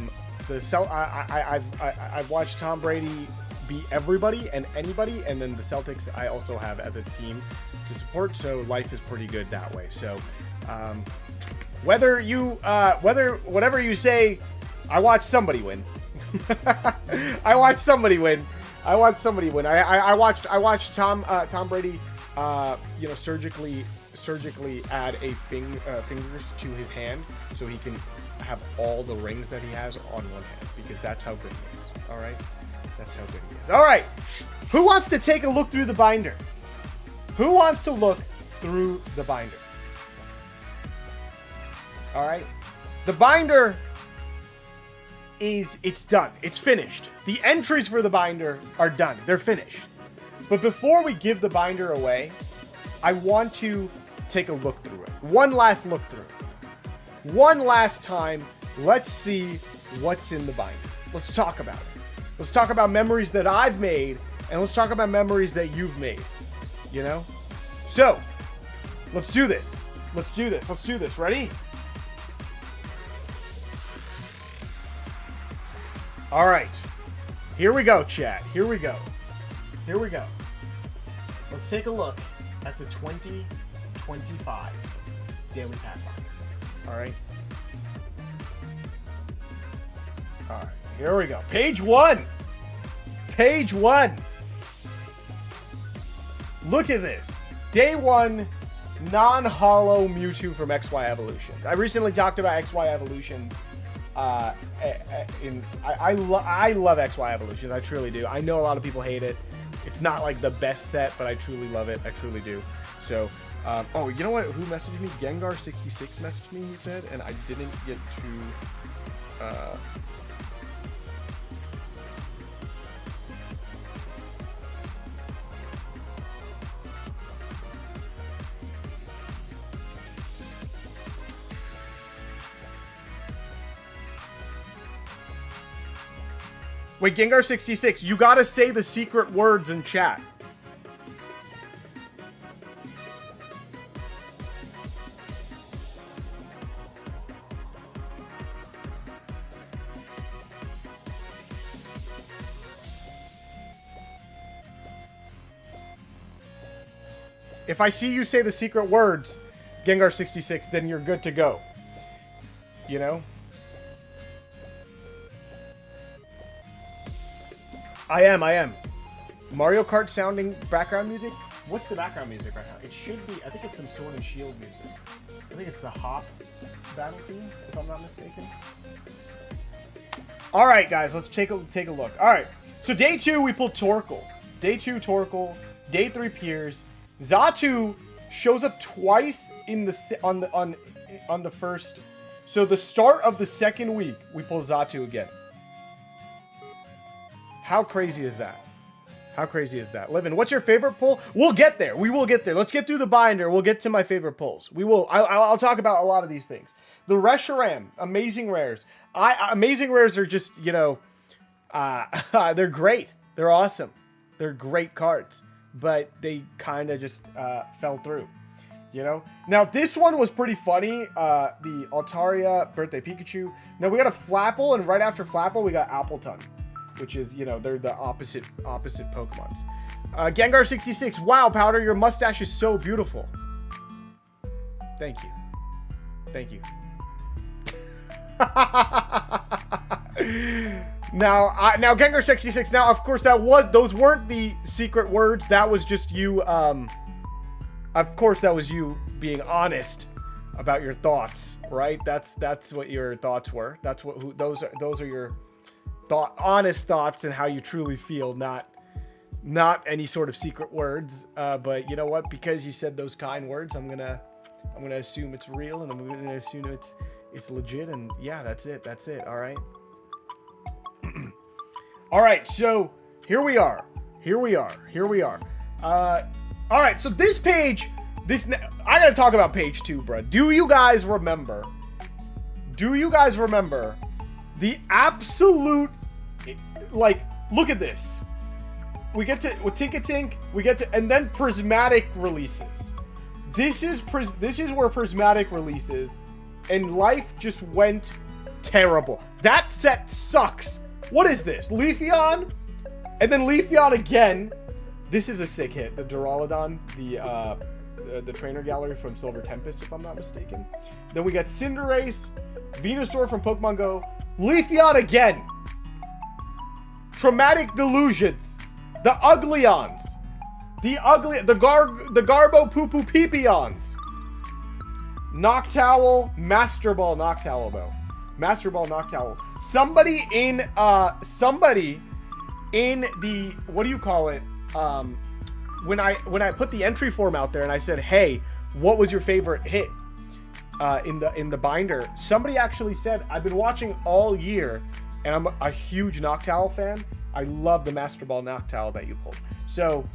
watched Tom Brady beat everybody and anybody, and then the Celtics I also have as a team to support. So life is pretty good that way. So whatever you say. I watched somebody win. I watched somebody win. I watched Tom Brady, surgically add a fingers to his hand so he can have all the rings that he has on one hand, because that's how good he is. All right, that's how good he is. All right, who wants to take a look through the binder? Who wants to look through the binder? All right, the binder. It's done. It's finished. The entries for the binder are done. They're finished. But before we give the binder away, I want to take a look through it. One last look through. One last time. Let's see what's in the binder. Let's talk about it. Let's talk about memories that I've made, and let's talk about memories that you've made. You know? So, let's do this. Let's do this. Ready? All right, here we go, chat. Here we go. Let's take a look at the 2025 Daily Pathfinder. All right, here we go. Page one. Look at this. Day one, non-hollow Mewtwo from XY Evolutions. I recently talked about XY Evolutions. I love XY Evolutions. I truly do. I know a lot of people hate it. It's not like the best set, but I truly love it. I truly do. So, oh, you know what? Who messaged me? Gengar66 messaged me, he said, and I didn't get to... Wait, Gengar66, you gotta say the secret words in chat. If I see you say the secret words, Gengar66, then you're good to go. You know? I am. Mario Kart sounding background music? What's the background music right now? It should be, I think it's some Sword and Shield music. I think it's the Hop battle theme, if I'm not mistaken. Alright, guys, let's take a look. Alright, so day 2, we pulled Torkoal. Day 2, Torkoal. Day 3, Piers. Xatu shows up twice in the on the first. So the start of the second week, we pull Xatu again. How crazy is that? How crazy is that? Livin, what's your favorite pull? We'll get there. We will get there. Let's get through the binder. We'll get to my favorite pulls. We will. I'll talk about a lot of these things. The Reshiram, amazing rares. Amazing rares are just, you know, they're great. They're awesome. They're great cards, but they kind of just fell through, you know? Now, this one was pretty funny. The Altaria Birthday Pikachu. Now, we got a Flapple, and right after Flapple, we got Appleton, which is, you know, they're the opposite Pokemons. Gengar66. Wow, Powder, your mustache is so beautiful. Thank you. Thank you. Now Gengar66. Now, of course, those weren't the secret words. That was just you. Of course, that was you being honest about your thoughts, right? That's what your thoughts were. That's what those are your honest thoughts and how you truly feel, not any sort of secret words. But you know what? Because you said those kind words, I'm gonna assume it's real, and I'm gonna assume it's legit. And yeah, that's it. All right. All right. So here we are. All right. So this page, I gotta talk about page 2, bro. Do you guys remember the absolute, like, look at this. We get to, with Tinkatink, and then prismatic releases. This is where prismatic releases, and life just went terrible. That set sucks. What is this? Leafeon? And then Leafeon again. This is a sick hit. The Duraludon, the trainer gallery from Silver Tempest, if I'm not mistaken. Then we got Cinderace, Venusaur from Pokemon Go, Leafeon again, Traumatic Delusions, the Uglyons, the Garbo Poo Poo Peepeons, Noctowl, Master Ball Noctowl though. Master Ball Noctowl. Somebody in the, what do you call it? When I put the entry form out there and I said, hey, what was your favorite hit in the binder? Somebody actually said, I've been watching all year and I'm a huge Noctowl fan. I love the Master Ball Noctowl that you pulled. So,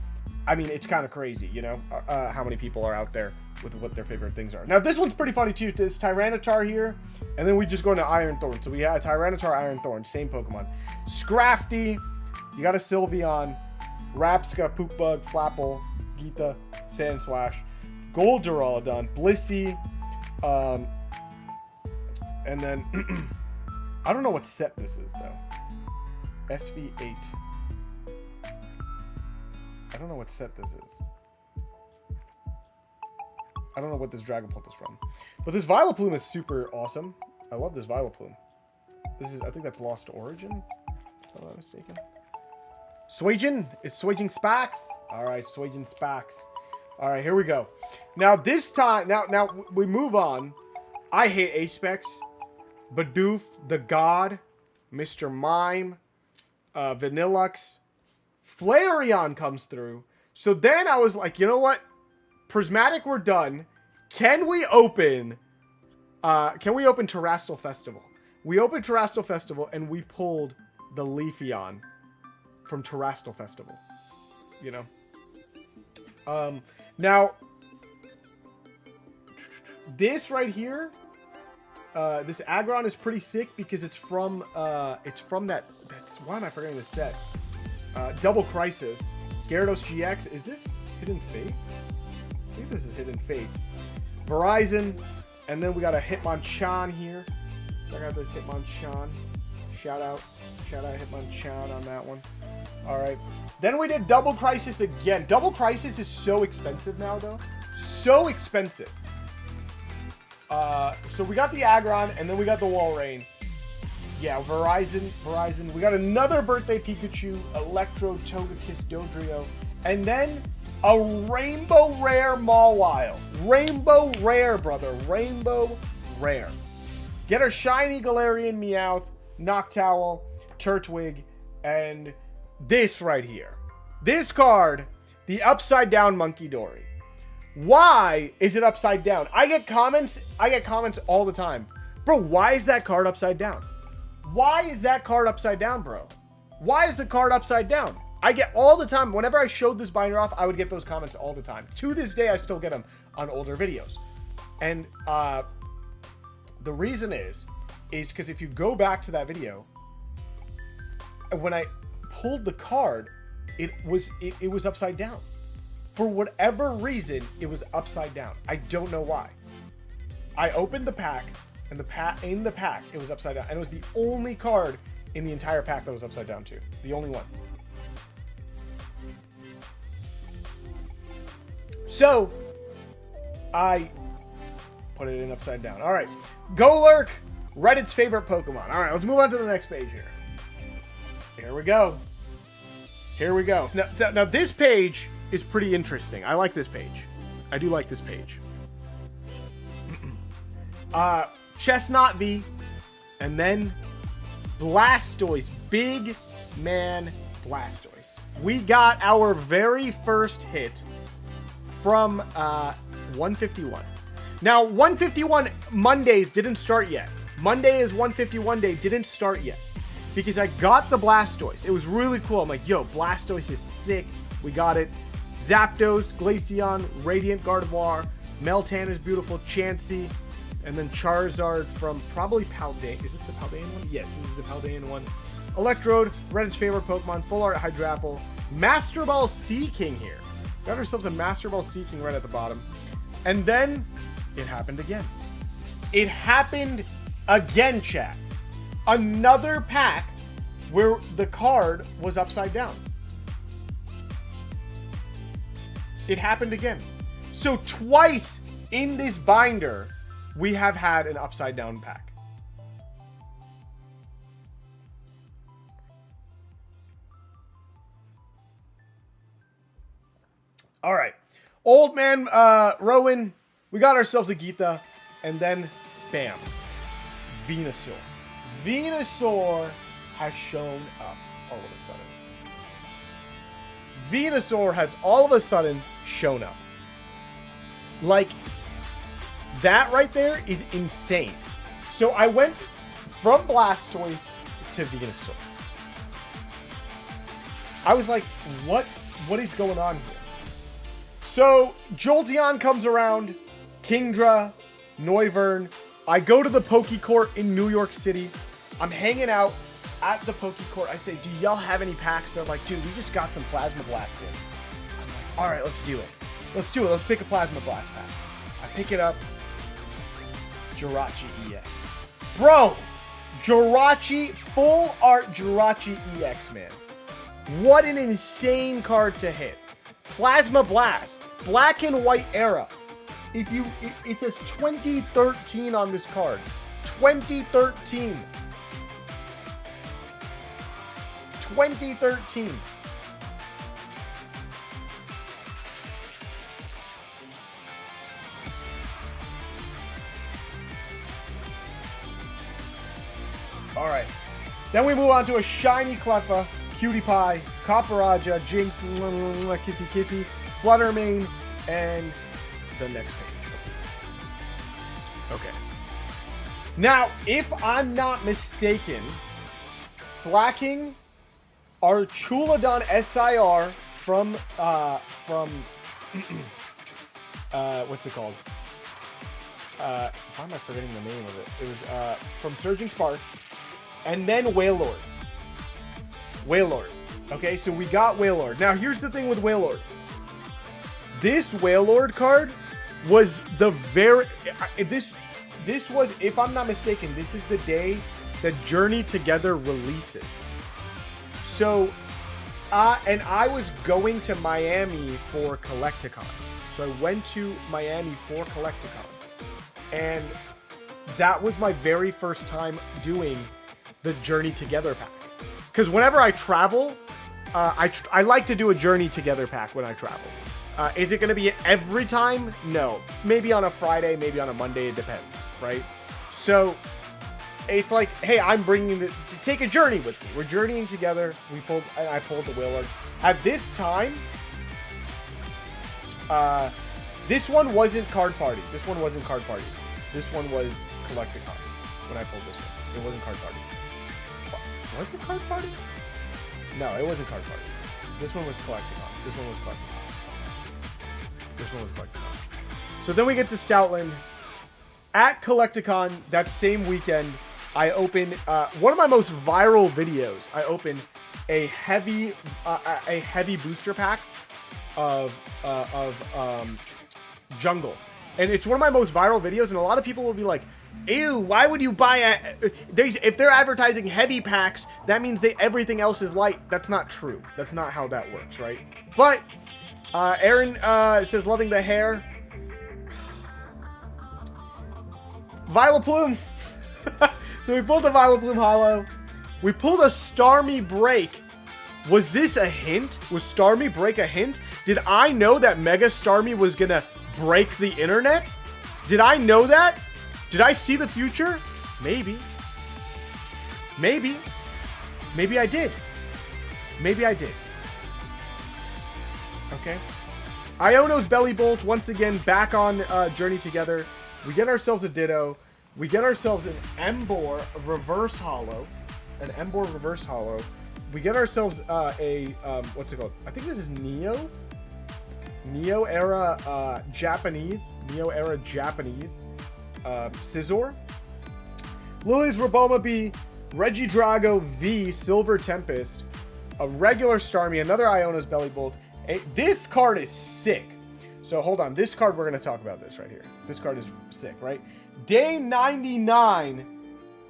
I mean, it's kind of crazy, you know, how many people are out there with what their favorite things are. Now, this one's pretty funny too. It's Tyranitar here, and then we just go into Iron Thorn. So we had Tyranitar, Iron Thorn, same Pokemon. Scrafty, you got a Sylveon, Rapska, Poopbug, Flapple, Geeta, Sandslash, Gold Duraludon, Blissey, and then I don't know what set this is though. SV8. I don't know what set this is. I don't know what this Dragapult is from. But this Vileplume is super awesome. I love this Vileplume. This is, I think that's Lost Origin, if I'm not mistaken. Suijin? It's Suijin Spax? Alright, Suijin Spax. All right, here we go. Now this time, now we move on. I hate Apex, Bidoof, The God, Mr. Mime, Vanillux, Flareon comes through. So then I was like, you know what? Prismatic, we're done. Can we open Terrestrial Festival? We opened Terrestrial Festival and we pulled the Leafeon from Terrestrial Festival. You know? Now, this right here, this Aggron is pretty sick because it's from why am I forgetting this set? Double Crisis. Gyarados GX. Is this Hidden Fates? I think this is Hidden Fates. Verizon. And then we got a Hitmonchan here. Check out this Hitmonchan. Shout out Hitmonchan on that one. Alright. Then we did Double Crisis again. Double Crisis is so expensive now, though. So expensive. So we got the Aggron, and then we got the Walrein. Yeah, Verizon. We got another Birthday Pikachu, Electro, Togekiss, Dodrio, and then a Rainbow Rare Mawile. Rainbow Rare, brother. Rainbow Rare. Get a shiny Galarian Meowth, Noctowl, Turtwig, and this right here. This card, the Upside Down Monkey Dory. Why is it upside down? I get comments all the time. Bro, why is that card upside down? Why is that card upside down, bro? Why is the card upside down? I get all the time. Whenever I showed this binder off, I would get those comments all the time. To this day, I still get them on older videos. And the reason is because if you go back to that video, when I pulled the card, it was upside down. For whatever reason, it was upside down. I don't know why. I opened the pack, and in the pack, it was upside down. And it was the only card in the entire pack that was upside down too. The only one. So, I put it in upside down. All right. Golurk, Reddit's favorite Pokemon. All right, let's move on to the next page here. Here we go. Here we go. Now this page is pretty interesting. I like this page. I do like this page. Chestnut V, and then Blastoise. Big man Blastoise. We got our very first hit from 151. Now, 151 Mondays didn't start yet. Monday is 151 day, didn't start yet. Because I got the Blastoise. It was really cool. I'm like, yo, Blastoise is sick. We got it. Zapdos, Glaceon, Radiant Gardevoir, Meltan is beautiful, Chansey, and then Charizard from probably Paldean. Is this the Paldean one? Yes, this is the Paldean one. Electrode, Reddit's favorite Pokemon, Full Art Hydrapple, Master Ball Seaking here. Got ourselves a Master Ball Seaking right at the bottom. And then it happened again. It happened again, chat. Another pack where the card was upside down. It happened again. So twice in this binder, we have had an upside down pack. All right. Old man Rowan, we got ourselves a Geeta, and then bam, Venusaur. Venusaur has shown up all of a sudden. Venusaur has all of a sudden shown up. Like, that right there is insane. So I went from Blastoise to Venusaur. I was like, what is going on here? So Jolteon comes around, Kingdra, Noivern. I go to the Pokecourt in New York City. I'm hanging out at the Pokecourt. I say, do y'all have any packs? They're like, dude, we just got some Plasma Blast in. I'm like, all right, let's do it. Let's do it. Let's pick a Plasma Blast pack. I pick it up. Jirachi EX. Bro, Jirachi, Full Art Jirachi EX, man. What an insane card to hit. Plasma Blast. Black and White era. It says 2013 on this card. 2013. 2013. All right. Then we move on to a shiny Cleffa, Cutie Pie, Copperaja, Jinx, Kissy Kissy, Fluttermane, and the next page. Okay. Now, if I'm not mistaken, Slacking are Chuladon SIR from what's it called? Why am I forgetting the name of it? It was from Surging Sparks, and then Wailord. Wailord. Okay, so we got Wailord. Now, here's the thing with Wailord. This Wailord card was the very... This was, if I'm not mistaken, this is the day that Journey Together releases. So, and I was going to Miami for Collecticon. So I went to Miami for Collecticon. And that was my very first time doing the Journey Together pack. Because whenever I travel, I like to do a Journey Together pack when I travel. Is it going to be every time? No. Maybe on a Friday, maybe on a Monday. It depends, right? So it's like, hey, I'm bringing to take a journey with me. We're journeying together. I pulled the Wailord. At this time, this one wasn't Card Party. This one wasn't Card Party. This one was Collecticon when I pulled this one. It wasn't Card Party. Was it Card Party? No, it wasn't Card Party. This one was Collecticon. This one was Collecticon. This one was Collecticon. So then we get to Stoutland. At Collecticon, that same weekend, I opened one of my most viral videos. I opened a heavy booster pack of Jungle. And it's one of my most viral videos, and a lot of people will be like, ew, why would you buy if they're advertising heavy packs, that means everything else is light. That's not true. That's not how that works, right? But Aaron says, loving the hair. Vileplume. So we pulled the Vileplume Hollow. We pulled a Starmie Break. Was this a hint? Was Starmie Break a hint? Did I know that Mega Starmie was gonna break the internet? Did I know that? Did I see the future? Maybe. Maybe. Maybe I did. Maybe I did. Okay. Iono's Belly Bolt, once again, back on Journey Together. We get ourselves a Ditto. We get ourselves an Emboar Reverse Hollow. An Emboar Reverse Hollow. We get ourselves what's it called? I think this is Neo. Neo era Japanese. Neo era Japanese. Scizor. Lily's Raboma B. Regidrago V. Silver Tempest. A regular Starmie. Another Iono's Belly Bolt. This card is sick. So hold on. This card, we're going to talk about this right here. This card is sick, right? Day 99,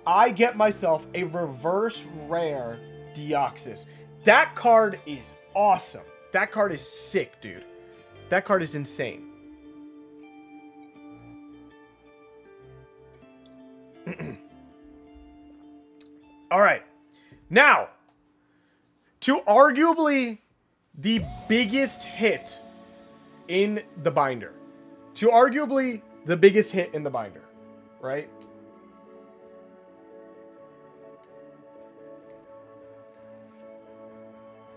I get myself a reverse rare Deoxys. That card is awesome. That card is sick, dude. That card is insane. All right. Now, to arguably the biggest hit in the binder. To arguably the biggest hit in the binder, right?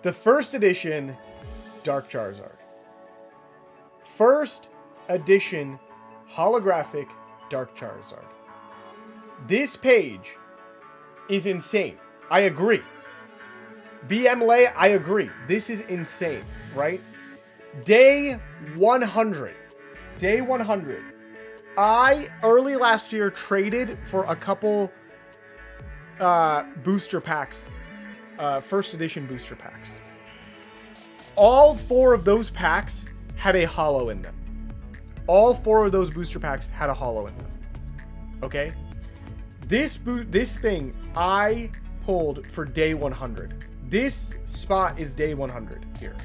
The first edition Dark Charizard. First edition holographic Dark Charizard. This page is insane. I agree. BM Lay, I agree. This is insane, right? Day 100. Day 100. I, early last year, traded for a couple booster packs. First edition booster packs. All 4 of those packs had a holo in them. All 4 of those booster packs had a holo in them. Okay? This thing I pulled for day 100. This spot is day 100 here.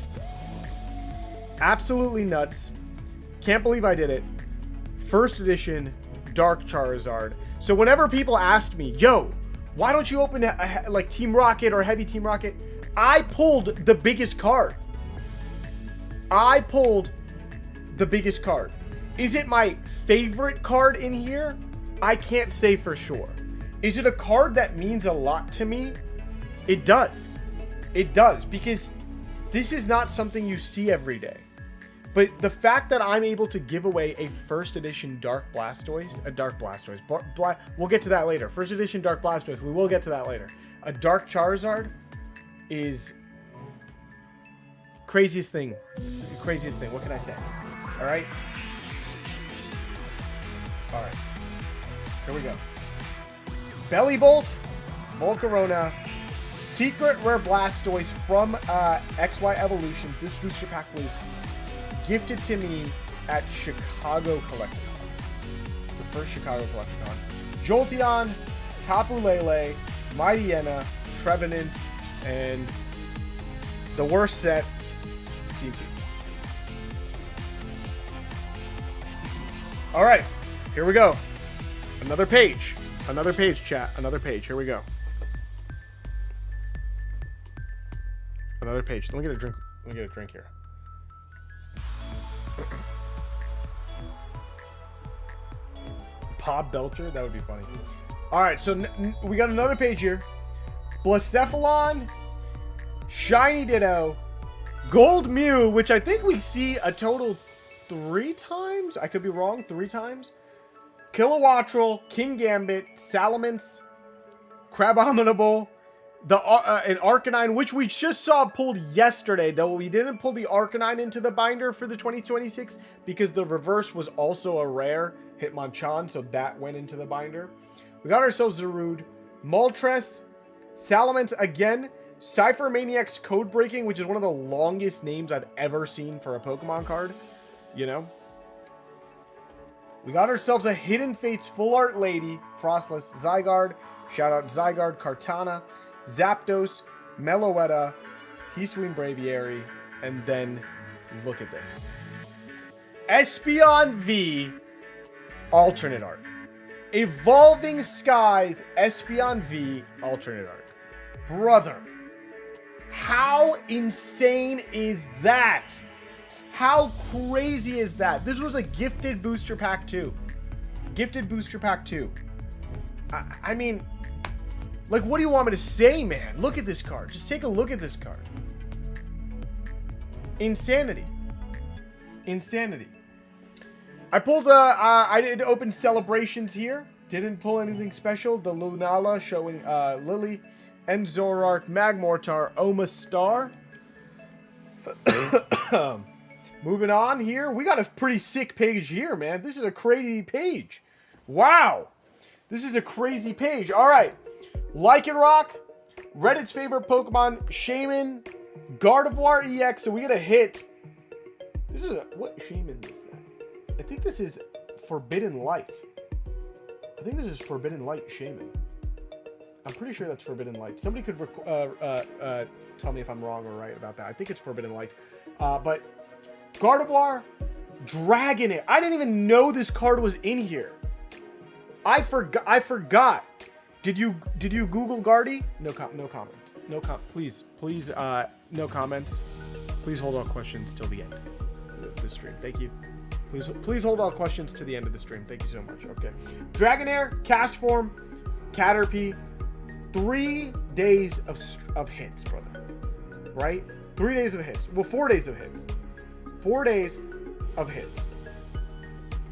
Absolutely nuts. Can't believe I did it. First edition Dark Charizard. So whenever people asked me, yo, why don't you open like Team Rocket or Heavy Team Rocket? I pulled the biggest card. I pulled the biggest card. Is it my favorite card in here? I can't say for sure. Is it a card that means a lot to me? It does. It does, because this is not something you see every day. But the fact that I'm able to give away a first edition Dark Blastoise, we'll get to that later. First edition Dark Blastoise, we will get to that later. A Dark Charizard is craziest thing. Craziest thing. What can I say? All right. All right. Here we go. Belly Bolt, Volcarona, Secret Rare Blastoise from XY Evolution. This booster pack was gifted to me at Chicago Collecticon. The first Chicago Collecticon. Jolteon, Tapu Lele, Mightyena, Trevenant, and the worst set, Steam Seed. All right, here we go. Another page. Another page, chat. Another page. Here we go. Another page. Let me get a drink. Let me get a drink here. Bob Belcher? That would be funny. All right, so we got another page here. Blacephalon, Shiny Ditto, Gold Mew, which I think we see a total 3 times. I could be wrong. 3 times. Kilowattrel, King Gambit, Salamence, Crabominable, an Arcanine, which we just saw pulled yesterday, though we didn't pull the Arcanine into the binder for the 2026 because the reverse was also a rare Hitmonchan, so that went into the binder. We got ourselves Zarude, Moltres, Salamence again, Cypher Maniac's Code Breaking, which is one of the longest names I've ever seen for a Pokemon card, you know. We got ourselves a Hidden Fates Full Art Lady, Frostless, Zygarde, shout out Zygarde, Kartana, Zapdos, Meloetta, Hisuian Braviary, and then look at this. Espeon V alternate art. Evolving Skies Espeon V alternate art. Brother, how insane is that? How crazy is that? This was a gifted booster pack too. Gifted booster pack too. I mean, like, what do you want me to say, man? Look at this card. Just take a look at this card. Insanity. Insanity. I pulled I did open celebrations here. Didn't pull anything special. The Lunala showing Lily, Enzorark, Magmortar, Omastar. Moving on here. We got a pretty sick page here, man. This is a crazy page. Wow. This is a crazy page. All right. Lycanroc, Reddit's favorite Pokemon, Shaman, Gardevoir EX. So we get a hit. This is what Shaman is that? I think this is Forbidden Light. I think this is Forbidden Light Shaman. I'm pretty sure that's Forbidden Light. Somebody could tell me if I'm wrong or right about that. I think it's Forbidden Light. But Gardevoir, Dragonair. I didn't even know this card was in here. I forgot. Did you Google Guardy? No comment. Please, no comments. Please hold all questions till the end of the stream. Thank you. Please hold all questions to the end of the stream. Thank you so much. Okay. Dragonair, Castform, Caterpie. 3 days of hits, brother. Right? 3 days of hits. Well, 4 days of hits. 4 days of hits.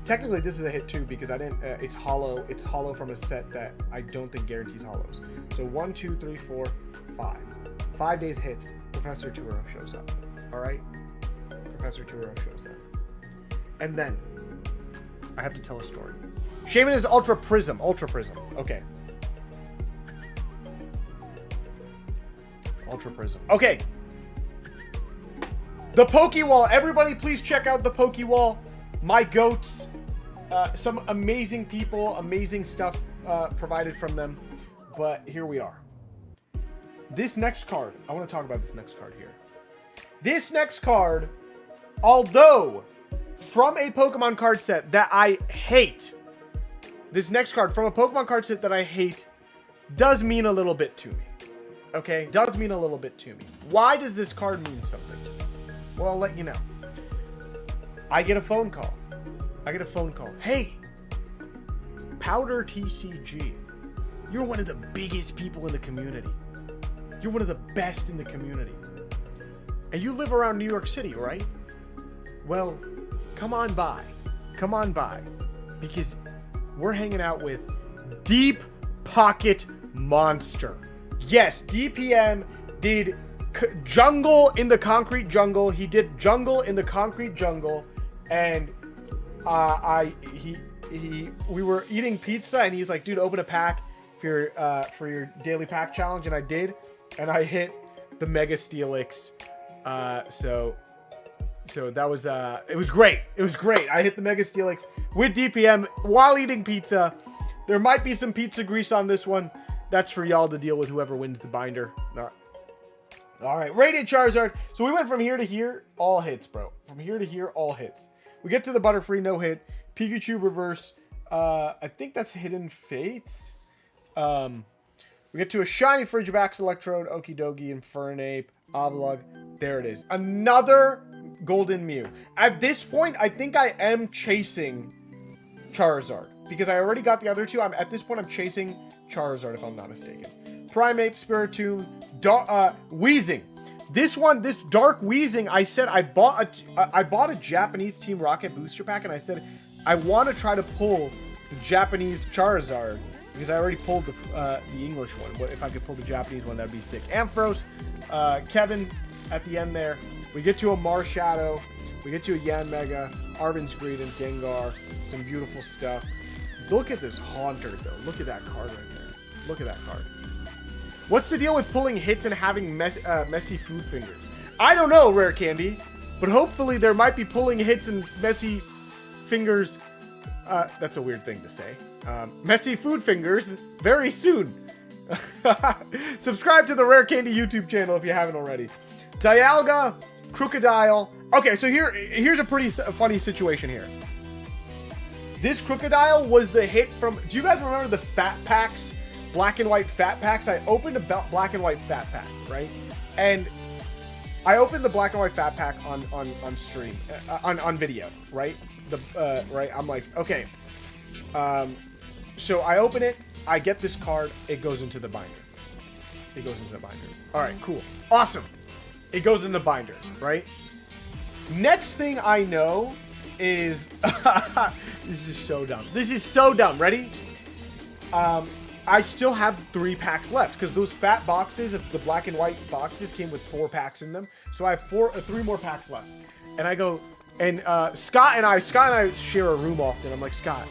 Technically, this is a hit too because I didn't. It's hollow. It's hollow from a set that I don't think guarantees hollows. So 1, 2, 3, 4, 5. 5 days hits. Professor Turo shows up. All right. Professor Turo shows up. And then I have to tell a story. Shaman is Ultra Prism. Ultra Prism. Okay. Ultra Prism. Okay. The Pokewall. Everybody, please check out the Pokewall. My goats. Some amazing people, amazing stuff provided from them. But here we are. This next card. I want to talk about this next card here. This next card, although from a Pokemon card set that I hate, this next card from a Pokemon card set that I hate does mean a little bit to me. Okay? Does mean a little bit to me. Why does this card mean something? Well, I'll let you know. I get a phone call. Hey, PowdrTCG. You're one of the biggest people in the community. You're one of the best in the community. And you live around New York City, right? Well, come on by. Come on by. Because we're hanging out with Deep Pocket Monster. Yes, DPM did Jungle in the Concrete Jungle. He did Jungle in the Concrete Jungle. And we were eating pizza and he's like, dude, open a pack for your daily pack challenge. And I did. And I hit the Mega Steelix. So that was, it was great. It was great. I hit the Mega Steelix with DPM while eating pizza. There might be some pizza grease on this one. That's for y'all to deal with, whoever wins the binder. All right, rated Charizard. So we went from here to here, all hits, bro. From here to here, all hits. We get to the Butterfree, no hit. Pikachu reverse. I think that's Hidden Fates. We get to a shiny Frigibax Electrode, Okidogi, Infernape, Avalugg. There it is. Another Golden Mew. At this point, I think I am chasing Charizard. Because I already got the other two. At this point, I'm chasing Charizard, if I'm not mistaken. Primeape, Spiritomb, Weezing. This Dark Weezing, I said I bought a Japanese Team Rocket booster pack, and I said I want to try to pull the Japanese Charizard because I already pulled the English one. But if I could pull the Japanese one, that'd be sick. Ampharos, Kevin at the end there. We get to a Marshadow. We get to a Yanmega, Arvin's Greed, and Gengar. Some beautiful stuff. Look at this Haunter, though. Look at that card right there. Look at that card. What's the deal with pulling hits and having messy food fingers? I don't know, Rare Candy, but hopefully there might be pulling hits and messy fingers. That's a weird thing to say. Messy food fingers very soon. Subscribe to the Rare Candy YouTube channel if you haven't already. Dialga, Crocodile. Okay, so here's a pretty funny situation here. This Crocodile was the hit from... Do you guys remember the Fat Packs? Black and White Fat Packs? I opened a Black and White Fat Pack, right? And I opened the Black and White Fat Pack on stream, on video, right? Right? I'm like, okay. So I open it. I get this card. It goes into the binder. It goes into the binder. All right, cool. Awesome. It goes in the binder, right? Next thing I know is... This is so dumb. This is so dumb. Ready? I still have 3 packs left because those fat boxes of the black and white boxes came with 4 packs in them. So I have 3 more packs left. And I go, and Scott and I share a room often. I'm like, Scott,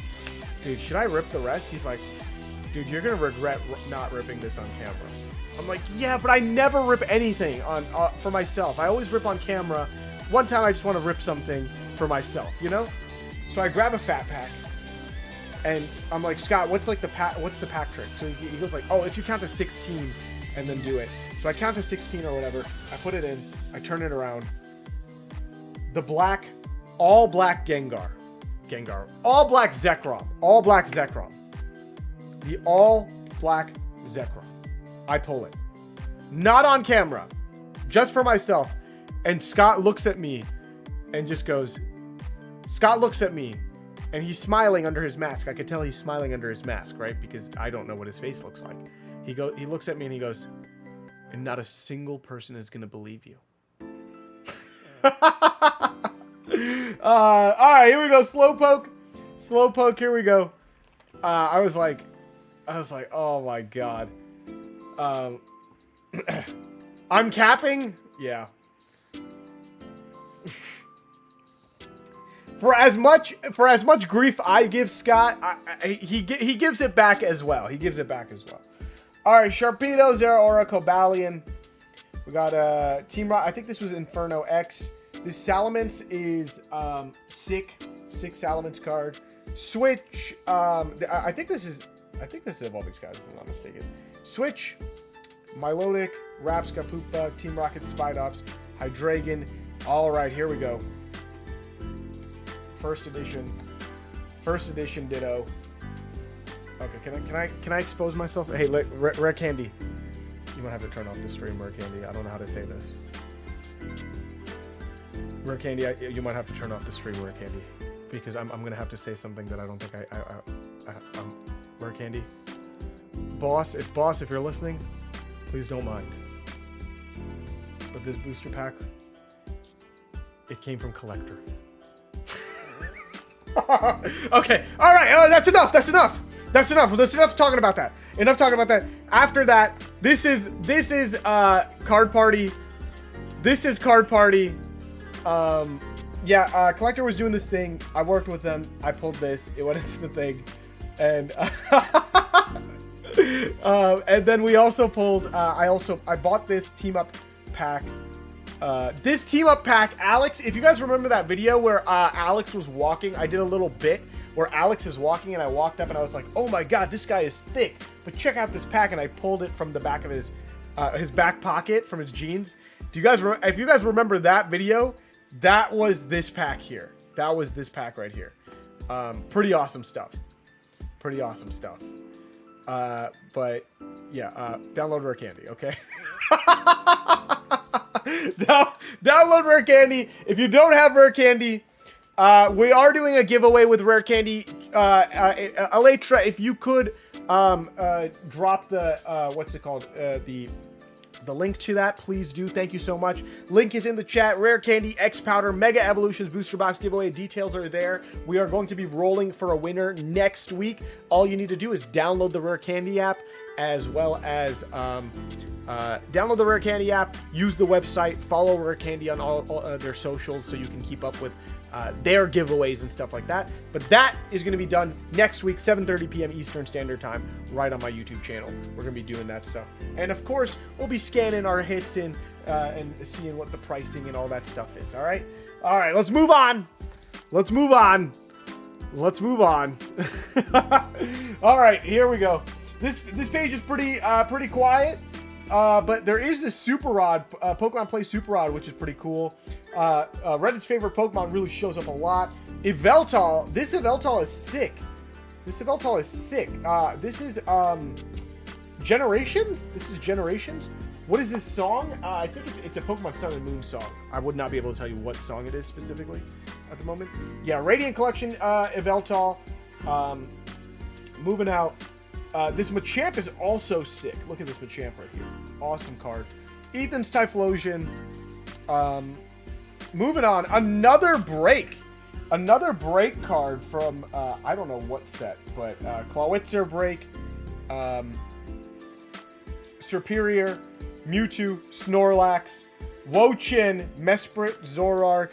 dude, should I rip the rest? He's like, dude, you're going to regret not ripping this on camera. I'm like, yeah, but I never rip anything for myself. I always rip on camera. One time I just want to rip something for myself, you know? So I grab a fat pack. And I'm like, Scott, what's the pack trick? So he goes like, oh, if you count to 16 and then do it. So I count to 16 or whatever. I put it in. I turn it around. The all black Gengar. All black Zekrom. All black Zekrom. The all black Zekrom. I pull it. Not on camera. Just for myself. And Scott looks at me and just goes, Scott looks at me. And he's smiling under his mask. I could tell he's smiling under his mask, right? Because I don't know what his face looks like. He looks at me and he goes, and not a single person is going to believe you. All right, here we go. Slowpoke, here we go. I was like, oh my God. I'm capping? Yeah. For as much grief I give Scott, he gives it back as well. He gives it back as well. All right, Sharpedo, Zeraora, Cobalion. We got Team Rock. I think this was Inferno X. This Salamence is sick Salamence card. Switch. I think this is Evolving Skies, if I'm not mistaken. Switch. Milotic, Rapska, Poopa, Team Rocket, Spidops, Hydreigon. All right, here we go. First edition Ditto. Okay, can I expose myself? Hey, Rare Candy, you might have to turn off the stream, Rare Candy. I don't know how to say this. Rare Candy, you might have to turn off the stream, Rare Candy, because I'm gonna have to say something that I don't think Rare Candy. Boss, if you're listening, please don't mind. But this booster pack, it came from Collector. Okay, all right, that's enough. That's enough talking about that. After that, this is Card Party. Collector was doing this thing. I worked with them. I pulled this. It went into the thing, and and then we also pulled. I bought this team up pack. This team up pack, Alex. If you guys remember that video where Alex was walking, I did a little bit where Alex is walking, and I walked up and I was like, "Oh my god, this guy is thick!" But check out this pack, and I pulled it from the back of his back pocket from his jeans. Do you guys? If you guys remember that video, that was this pack here. That was this pack right here. Pretty awesome stuff. But yeah, download Rare Candy, okay? Download Rare Candy. If you don't have Rare Candy, we are doing a giveaway with Rare Candy. Elytra, if you could drop the what's it called? The link to that, please do. Thank you so much. Link is in the chat. Rare Candy X Powder Mega Evolutions Booster Box giveaway. Details are there. We are going to be rolling for a winner next week. All you need to do is download the Rare Candy app, as well as download the Rare Candy app, use the website, follow Rare Candy on all their socials so you can keep up with their giveaways and stuff like that. But that is going to be done next week, 7:30 p.m. Eastern Standard Time, right on my YouTube channel. We're going to be doing that stuff. And of course, we'll be scanning our hits in and seeing what the pricing and all that stuff is. All right. Let's move on. All right, here we go. This page is pretty quiet. But there is this Super Rod, Pokemon Play Super Rod, which is pretty cool. Reddit's favorite Pokemon really shows up a lot. Yveltal, this Yveltal is sick. This is Generations? What is this song? I think it's a Pokemon Sun and Moon song. I would not be able to tell you what song it is specifically at the moment. Yeah, Radiant Collection, Yveltal. Moving out. This Machamp is also sick. Look at this Machamp right here. Awesome card. Ethan's Typhlosion. Moving on. Another break card from, I don't know what set, but Clawitzer break. Superior. Mewtwo. Snorlax. Wochin. Mesprit. Zoroark.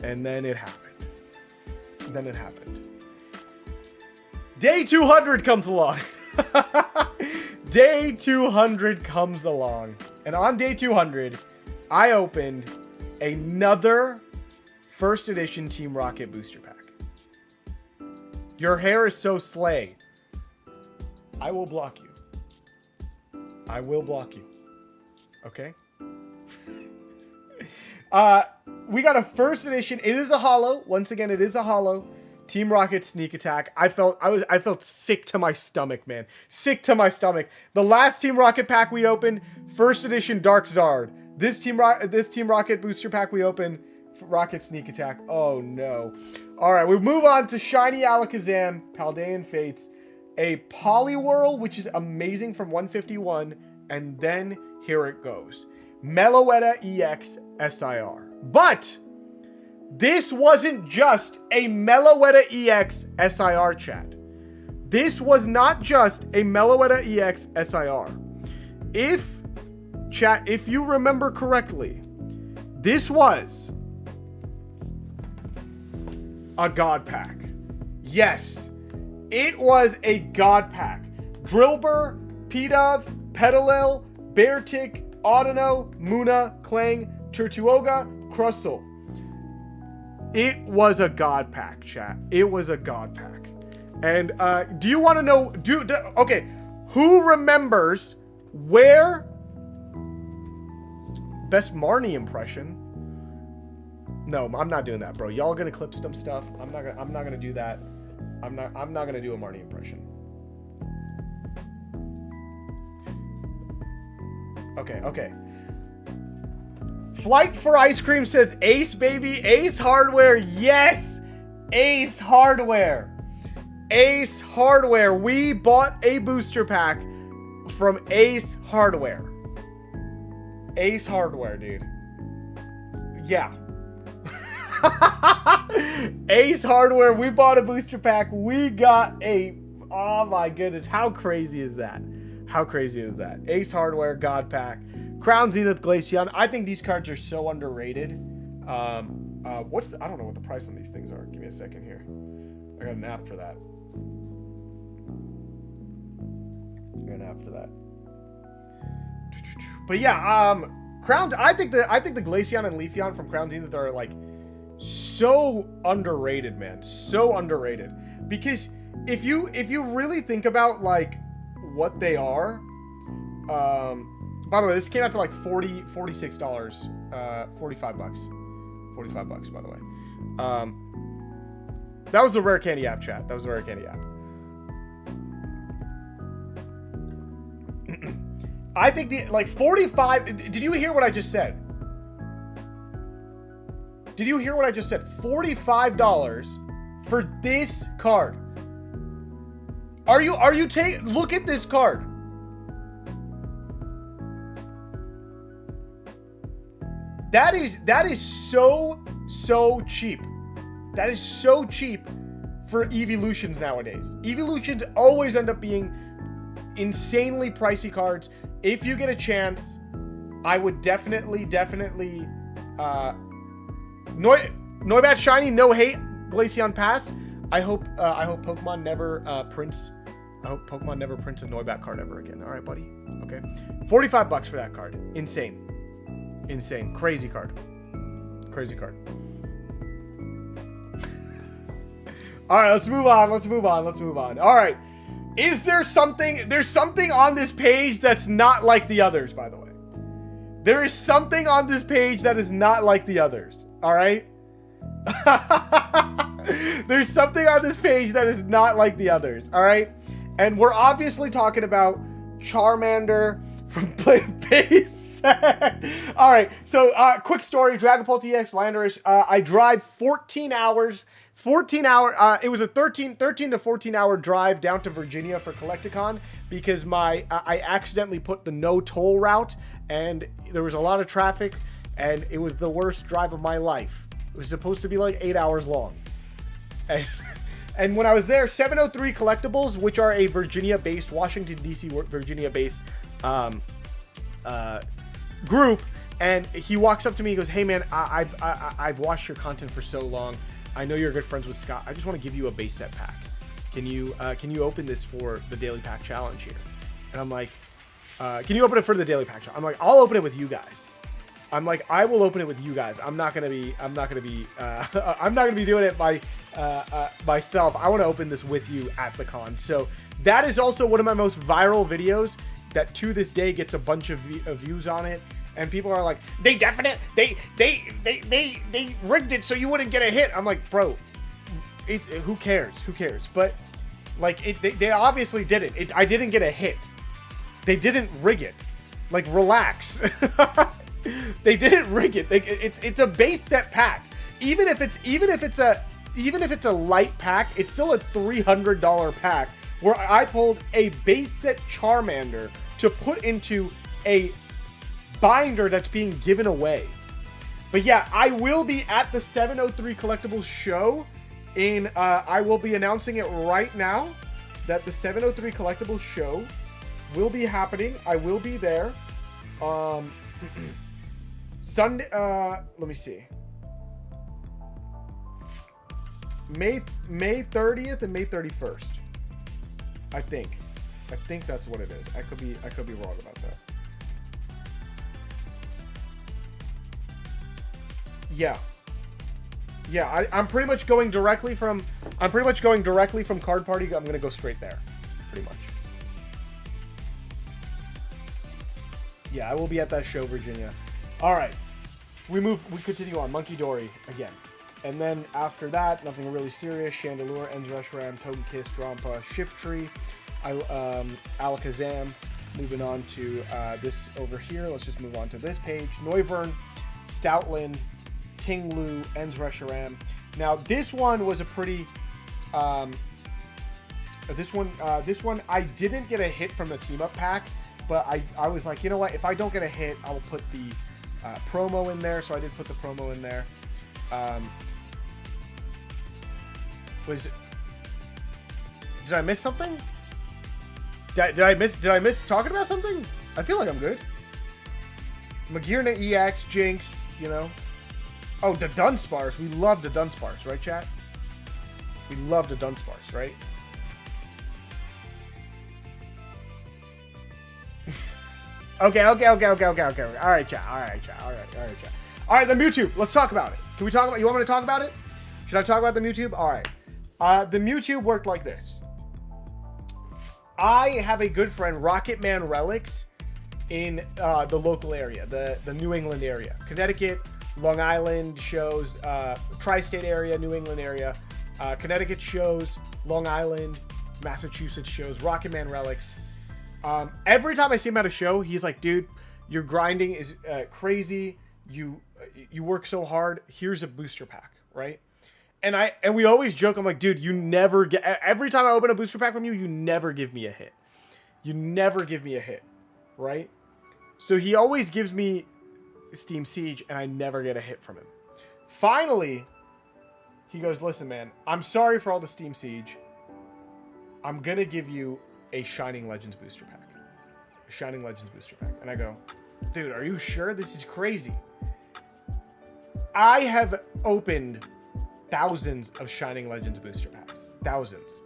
And then it happened. Day 200 comes along. Day 200 comes along. And on day 200, I opened another first edition Team Rocket booster pack. Your hair is so slay. I will block you. Okay? We got a first edition. It is a holo. Once again, it is a holo. Team Rocket Sneak Attack. I felt sick to my stomach, man. Sick to my stomach. The last Team Rocket pack we opened, first edition Dark Zard. This Team Rocket booster pack we opened, Rocket Sneak Attack. Oh no. All right, we move on to Shiny Alakazam, Paldean Fates, a Poliwhirl, which is amazing from 151, and then here it goes. Meloetta EX SIR. But this wasn't just a Meloetta EX SIR, chat. This was not just a Meloetta EX SIR. If you remember correctly, this was a God Pack. Yes, it was a God Pack. Drillbur, Pidove, Petalil, Beartic, Audino, Muna, Clang, Turtuoga, Crustle. It was a God Pack, chat. It was a God Pack. And do you want to know? Okay, who remembers where best Marnie impression? No, I'm not doing that, bro. Y'all gonna clip some stuff. I'm not gonna do that. I'm not gonna do a Marnie impression. Okay. Flight for Ice Cream says Ace, baby. Ace Hardware. Yes. Ace Hardware. Ace Hardware. We bought a booster pack from Ace Hardware. Ace Hardware, dude. Yeah. Ace Hardware. We bought a booster pack. We got a... Oh my goodness. How crazy is that? How crazy is that? Ace Hardware God Pack. Crown Zenith Glaceon. I think these cards are so underrated. I don't know what the price on these things are. Give me a second here. I got an app for that. But yeah, Crown. I think the Glaceon and Leafeon from Crown Zenith are like so underrated, man. So underrated. Because if you really think about like what they are, by the way, this came out to like $46, $45, $45 by the way. That was the Rare Candy app, chat. That was the Rare Candy app. I think the like 45. Did you hear what I just said? Did you hear what I just said? $45 for this card. Are you look at this card. That is so cheap. That is so cheap for Evolutions nowadays. Evolutions always end up being insanely pricey cards. If you get a chance, I would definitely Noibat Shiny, no hate, Glaceon Pass. I hope Pokemon never prints a Noibat card ever again. All right, buddy. Okay. $45 for that card. Insane. Crazy card. All right, let's move on. All right. Is there something? There's something on this page that's not like the others, by the way. There is something on this page that is not like the others. All right? There's something on this page that is not like the others. All right? And we're obviously talking about Charmander from base set. All right. So, quick story. Dragapult EX Landorus. I drive 14 hours. It was a 13 to 14 hour drive down to Virginia for Collecticon because I accidentally put the no toll route and there was a lot of traffic and it was the worst drive of my life. It was supposed to be like 8 hours long. And when I was there, 703 Collectibles, which are a Virginia-based, Washington, D.C., Virginia-based group, and he walks up to me, he goes, "Hey man, I've watched your content for so long. I know you're good friends with Scott. I just want to give you a base set pack. Can you open this for the daily pack challenge here?" And I'm like, "Can you open it for the daily pack challenge?" I'm like, "I'll open it with you guys." I'm like, "I will open it with you guys. I'm not gonna be doing it by myself. I want to open this with you at the con." So that is also one of my most viral videos that to this day gets a bunch of views on it. And people are like, they rigged it so you wouldn't get a hit. I'm like, bro, who cares? But like, they obviously didn't. I didn't get a hit. They didn't rig it. Like, relax. They didn't rig it. It's a base set pack. Even if it's a light pack, it's still a $300 pack. Where I pulled a base set Charmander to put into a binder that's being given away. But yeah, I will be at the 703 Collectibles show I will be announcing it right now that the 703 Collectibles show will be happening. I will be there. Sunday, let me see. May 30th and May 31st. I think that's what it is. I could be wrong about that. Yeah, I'm pretty much going directly from Card Party. I'm gonna go straight there, pretty much. Yeah, I will be at that show, Virginia. All right, we continue on. Monkey Dory again, and then after that, nothing really serious. Chandelure, Enzreshiram, Togekiss, Drampa, Shiftry, Alakazam. Moving on to this over here. Let's just move on to this page. Noivern, Stoutland, Tinglu, Enzreshiram. Now this one was a pretty This one, I didn't get a hit from the team up pack, but I was like, you know what? If I don't get a hit, I will put the promo in there. So I did put the promo in there. Did I miss something? Did I miss talking about something? I feel like I'm good. Magirna EX, Jinx, you know. Oh, the Dunsparce. We love the Dunsparce, right, chat? We love the Dunsparce, right? Okay. All right, chat. All right, chat. All right, the Mewtwo. Let's talk about it. Can we talk about? You want me to talk about it? Should I talk about the Mewtwo? All right. The Mewtwo worked like this. I have a good friend, Rocketman Relics, in the local area, the New England area, Connecticut, Long Island shows, tri-state area, New England area, Connecticut shows, Long Island, Massachusetts shows, Rocketman Relics. Every time I see him at a show, he's like, dude, your grinding is crazy. You work so hard. Here's a booster pack, right? And we always joke. I'm like, dude, you never get. Every time I open a booster pack from you, you never give me a hit. You never give me a hit, right? So he always gives me Steam Siege, and I never get a hit from him. Finally, he goes, listen, man, I'm sorry for all the Steam Siege. I'm gonna give you a Shining Legends booster pack. A Shining Legends booster pack. And I go, dude, are you sure? This is crazy. I have opened thousands of Shining Legends booster packs. Thousands.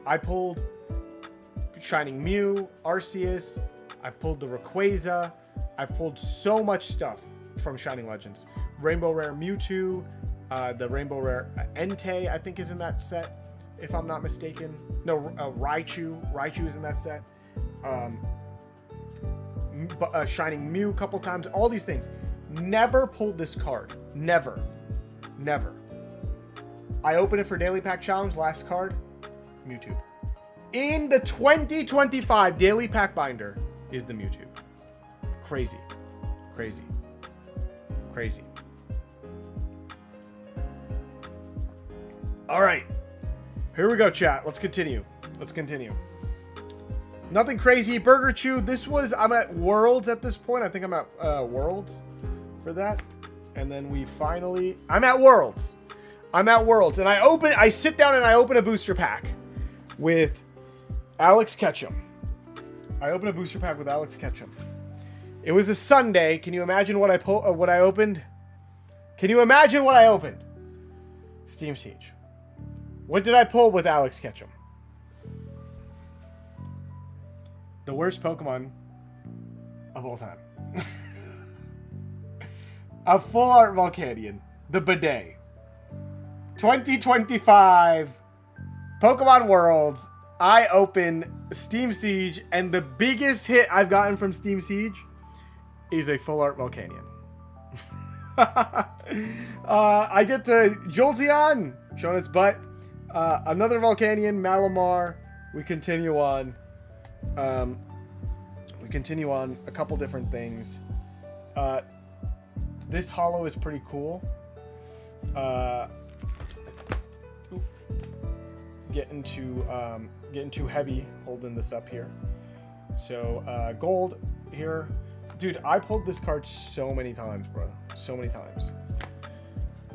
I pulled Shining Mew, Arceus. I pulled the Rayquaza. I've pulled so much stuff from Shining Legends. Rainbow Rare Mewtwo. The Rainbow Rare Entei, I think, is in that set, if I'm not mistaken. No, Raichu. Raichu is in that set. Shining Mew a couple times. All these things. Never pulled this card. Never. I opened it for Daily Pack Challenge. Last card, Mewtwo. In the 2025 Daily Pack Binder is the Mewtwo. Crazy. All right. Here we go, chat. Let's continue. Nothing crazy. Burger Chew. I'm at Worlds at this point. I think I'm at Worlds for that. And then I'm at Worlds. And I sit down and I open a booster pack with Alex Ketchum. It was a Sunday. Can you imagine what I opened? Steam Siege. What did I pull with Alex Ketchum? The worst Pokemon of all time. A full art Volcanion. The Bidet. 2025 Pokemon Worlds. I open Steam Siege, and the biggest hit I've gotten from Steam Siege is a full art Volcanion. I get to Jolteon showing its butt. Another Volcanion, Malamar. We continue on. A couple different things. This holo is pretty cool. Getting too heavy holding this up here. So gold here. Dude, I pulled this card so many times, bro. So many times.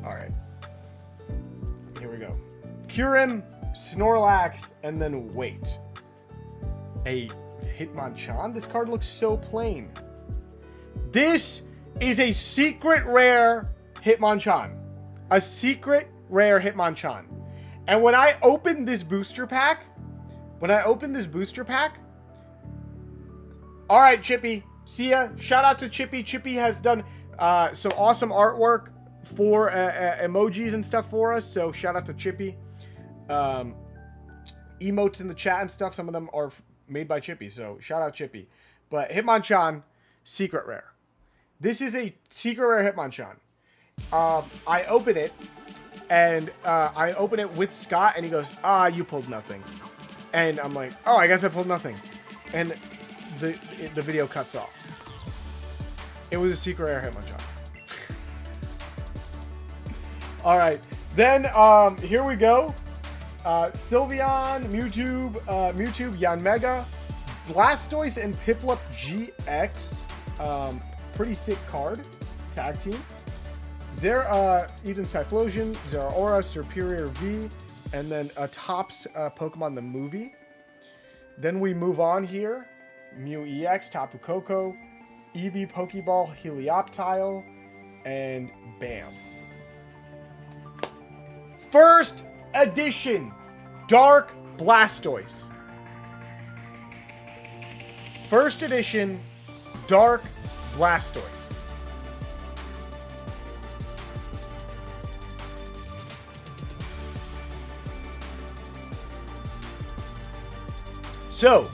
Alright. Here we go. Kyurem, Snorlax, and then wait. A Hitmonchan? This card looks so plain. This is a secret rare Hitmonchan. A secret rare Hitmonchan. And when I opened this booster pack, all right, Chippy, see ya. Shout out to Chippy. Chippy has done some awesome artwork for emojis and stuff for us. So shout out to Chippy. Emotes in the chat and stuff. Some of them are made by Chippy. So shout out Chippy. But Hitmonchan, secret rare. This is a secret rare Hitmonchan. I open it. And I open it with Scott, and he goes, you pulled nothing. And I'm like, oh, I guess I pulled nothing. And the video cuts off. It was a secret rare Hitmonchan. All right. Then, here we go. Sylveon, Mewtwo, Yanmega, Blastoise, and Piplup GX. Pretty sick card. Tag team. Ethan's Typhlosion, Zeraora, Superior V, and then a Topps Pokemon the movie. Then we move on here. Mew EX, Tapu Koko, Eevee Pokeball, Helioptile, and bam. First edition Dark Blastoise. First edition Dark Blastoise. So,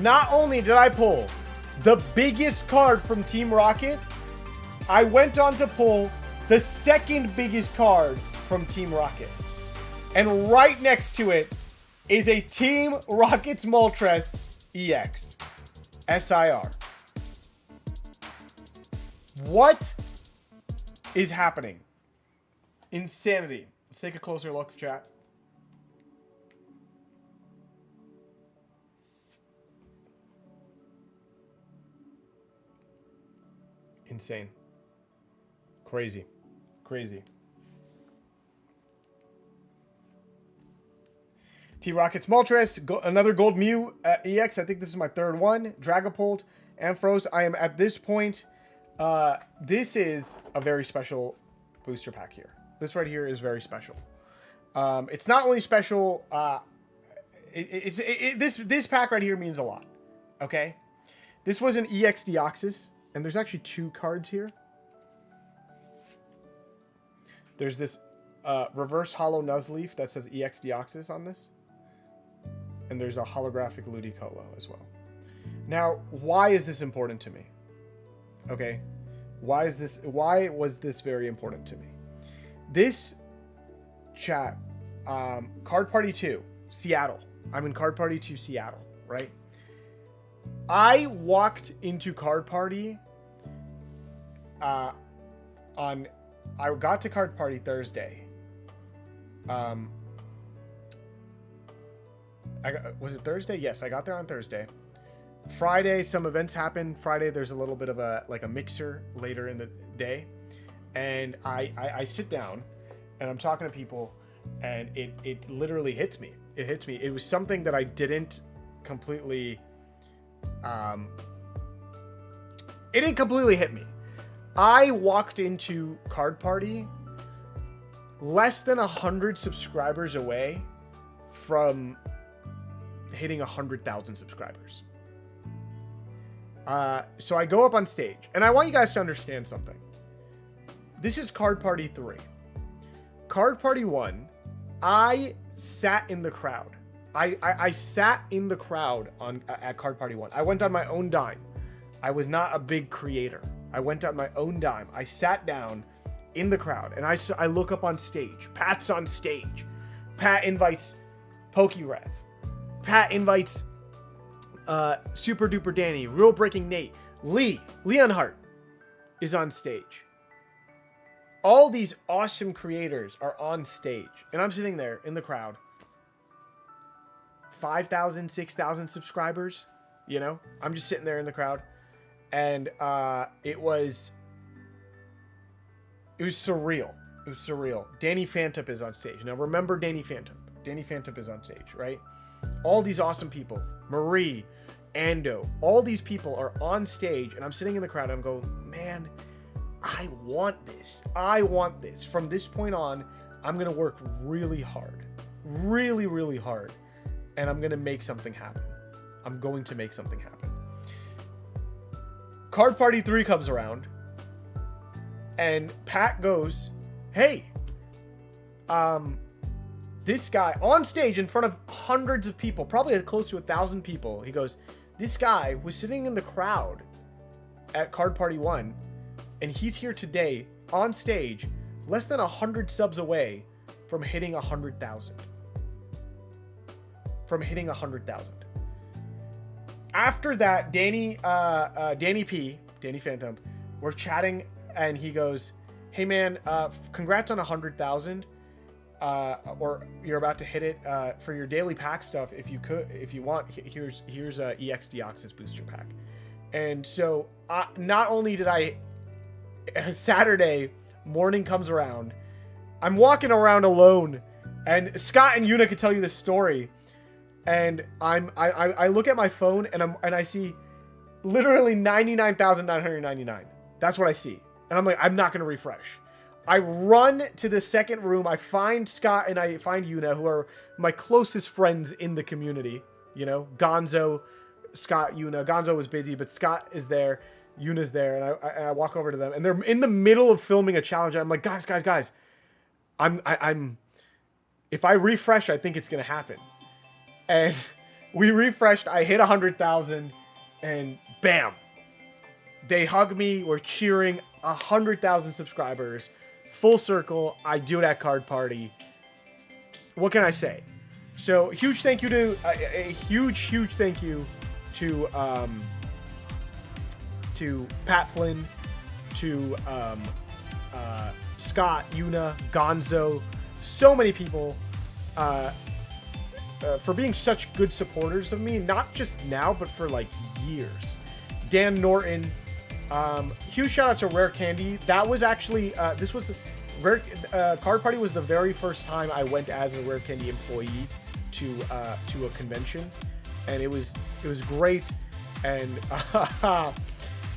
not only did I pull the biggest card from Team Rocket, I went on to pull the second biggest card from Team Rocket. And right next to it is a Team Rocket's Moltres EX. SIR. What is happening? Insanity. Let's take a closer look, chat. Insane. Crazy. Crazy. T-Rocket's Moltres, another Gold Mew EX. I think this is my third one. Dragapult, Ampharos. I am at this point. This is a very special booster pack here. This right here is very special. It's not only special. This pack right here means a lot. Okay, this was an EX Deoxys, and there's actually two cards here. There's this reverse hollow Nuzleaf that says EX Deoxys on this. And there's a holographic Ludicolo as well. Now, why is this important to me? Okay. Why was this very important to me? This chat, Card Party 2, Seattle. I'm in Card Party 2, Seattle, right? I walked into Card Party I got to Card Party Thursday. Was it Thursday? Yes, I got there on Thursday. Friday, some events happened. Friday, there's a little bit of a mixer later in the day, and I sit down, and I'm talking to people, and it literally hits me. It hits me. It was something that I didn't completely. It didn't completely hit me. I walked into Card Party less than 100 subscribers away from hitting 100,000 subscribers. So I go up on stage, and I want you guys to understand something. This is Card Party 3. Card Party 1, I sat in the crowd. I sat in the crowd at Card Party 1. I went on my own dime. I was not a big creator. I went on my own dime. I sat down in the crowd, and I look up on stage. Pat's on stage. Pat invites PokeRev. Pat invites Super Duper Danny, Real Breaking Nate, Leonhart is on stage. All these awesome creators are on stage, and I'm sitting there in the crowd. 5,000, 6,000 subscribers, you know? I'm just sitting there in the crowd, and it was surreal. It was surreal. Danny Phantom is on stage. Now remember Danny Phantom. Danny Phantom is on stage, right? All these awesome people, Marie, Ando, all these people are on stage, and I'm sitting in the crowd, and I'm going, man, I want this. I want this. From this point on, I'm going to work really hard. Really, really hard. And I'm going to make something happen. I'm going to make something happen. Card Party 3 comes around, and Pat goes, hey, this guy on stage in front of hundreds of people, probably close to 1,000 people. He goes, this guy was sitting in the crowd at Card Party 1, and he's here today on stage, less than 100 subs away from hitting 100,000. From hitting 100,000. After that, Danny Phantom, we're chatting, and he goes, hey man, congrats on 100,000. or you're about to hit it for your daily pack stuff, if you want, here's a EX Deoxys booster pack. And so not only did I, Saturday morning comes around, I'm walking around alone, and Scott and Yuna could tell you this story, and I look at my phone and I see literally 99,999. That's what I see, and I'm like, I'm not gonna refresh. I run to the second room. I find Scott and I find Yuna, who are my closest friends in the community. You know, Gonzo, Scott, Yuna. Gonzo was busy, but Scott is there. Yuna's there, and I walk over to them, and they're in the middle of filming a challenge. I'm like, guys, I'm. If I refresh, I think it's gonna happen. And we refreshed. I hit 100,000, and bam! They hug me. We're cheering. 100,000 subscribers. Full circle. I do that card party. What can I say? So huge thank you to a huge thank you to Pat Flynn, to Scott, Yuna, Gonzo, so many people for being such good supporters of me, not just now but for like years. Dan Norton. Huge shout out to Rare Candy. That was actually this was Rare Card Party was the very first time I went as a Rare Candy employee to a convention, and it was great. And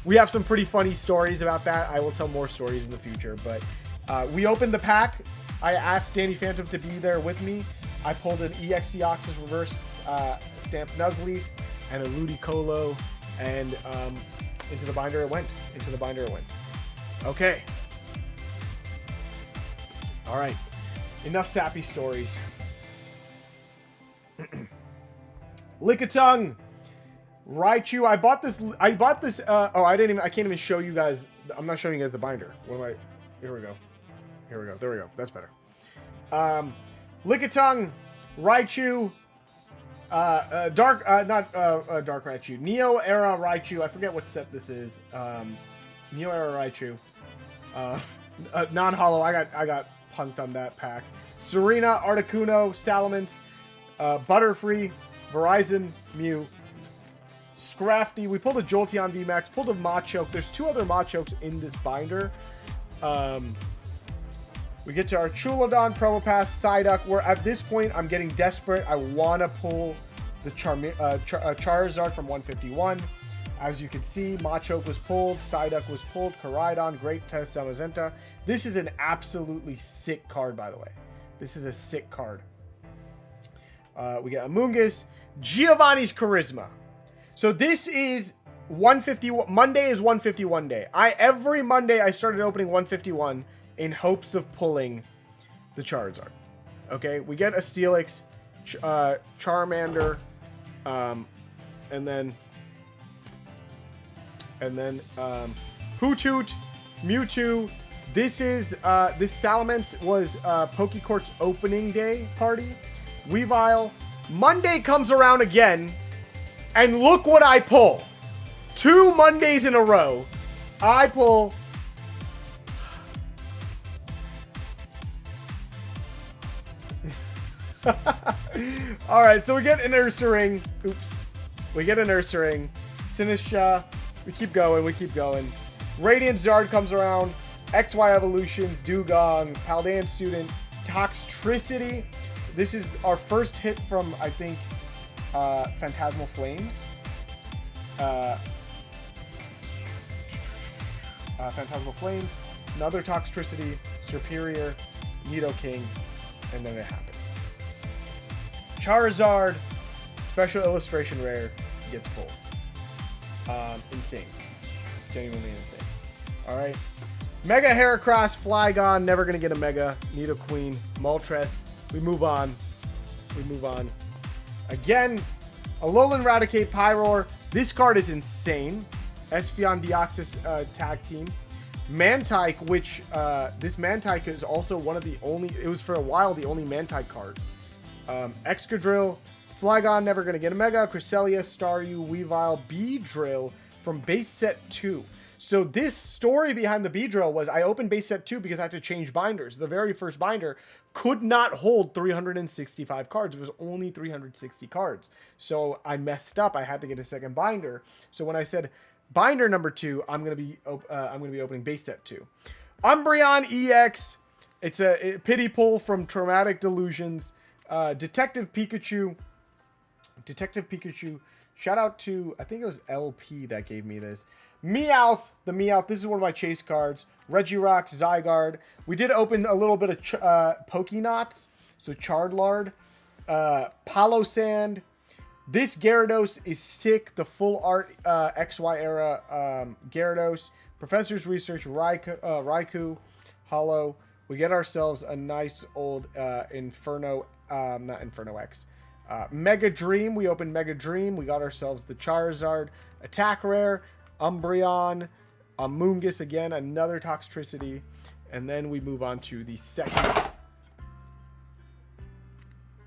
we have some pretty funny stories about that. I will tell more stories in the future. But we opened the pack. I asked Danny Phantom to be there with me. I pulled an EX Deoxys reverse stamped Nuzleaf and a Ludicolo, and into the binder it went. Okay. All right. Enough sappy stories. Lickitung. Raichu. I bought this. I can't even show you guys. I'm not showing you guys the binder. Here we go. There we go. That's better. Lickitung. Raichu. Dark Raichu. Neo Era Raichu. I forget what set this is. Neo Era Raichu. Non-holo. I got punked on that pack. Serena, Articuno, Salamence, Butterfree, Verizon, Mew, Scrafty. We pulled a Jolteon VMAX, pulled a Machoke. There's two other Machokes in this binder. We get to our Chulodon, Probopass, Psyduck, where at this point I'm getting desperate. I want to pull the Charizard from 151. As you can see, Machoke was pulled, Psyduck was pulled, Koraidon, Great Test, Zamazenta. This is an absolutely sick card, by the way. This is a sick card. We got Amoonguss, Giovanni's Charisma. So this is 151. Monday is 151 day. Every Monday I started opening 151 in hopes of pulling the Charizard. Okay, we get a Steelix, Charmander, and then Hoothoot, Mewtwo. This Salamence was Pokecourt's opening day party. Weavile. Monday comes around again, and look what I pull. 2 Mondays in a row, I pull all right, so we get an Ursaring. Oops. We get an Ursaring. Sinistra. We keep going. Radiant Zard comes around. XY Evolutions. Dugong. Paldean Student. Toxtricity. This is our first hit from, I think, Phantasmal Flames. Phantasmal Flames. Another Toxtricity. Superior. Nidoking. And then it happens. Charizard, special illustration rare, gets pulled. Insane. Genuinely insane. Alright. Mega Heracross, Flygon, never gonna get a Mega. Nidoqueen, Moltres. We move on. Again, Alolan Raticate, Pyroar. This card is insane. Espeon Deoxys tag team. Mantike, which this Mantike is also one of the only, it was for a while the only Mantike card. Excadrill, Flygon, never going to get a Mega, Cresselia, Staryu, Weavile, Beedrill from base set 2. So this story behind the Beedrill was I opened base set 2 because I had to change binders. The very first binder could not hold 365 cards. It was only 360 cards. So I messed up. I had to get a second binder. So when I said binder number 2, I'm going to be opening base set 2. Umbreon EX. It's a pity pull from Traumatic Delusions. Detective Pikachu. Shout out to, I think it was LP that gave me this. Meowth, the Meowth. This is one of my chase cards. Regirock, Zygarde. We did open a little bit of Pokenots. So Chardlard. Palo-Sand. This Gyarados is sick. The full art XY era Gyarados. Professor's Research, Raikou, Hollow. We get ourselves a nice old Inferno, not Inferno X. Mega Dream. We opened Mega Dream. We got ourselves the Charizard. Attack Rare. Umbreon. Amoonguss again. Another Toxtricity. And then we move on to the second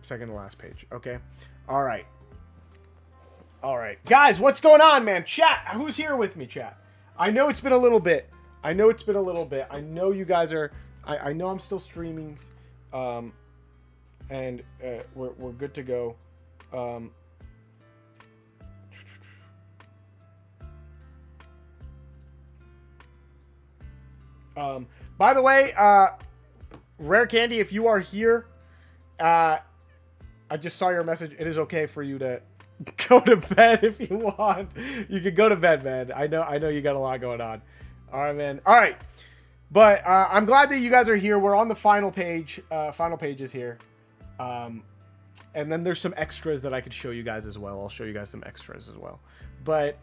to last page. Okay. All right. Guys, what's going on, man? Chat. Who's here with me, chat? I know it's been a little bit. I know you guys are... I know I'm still streaming. And we're good to go. By the way, Rare Candy, if you are here, I just saw your message. It is okay for you to go to bed if you want. You can go to bed, man. I know you got a lot going on. All right, man. All right. But I'm glad that you guys are here. We're on the final page. Final pages here. And then there's some extras that I could show you guys as well. I'll show you guys some extras as well. But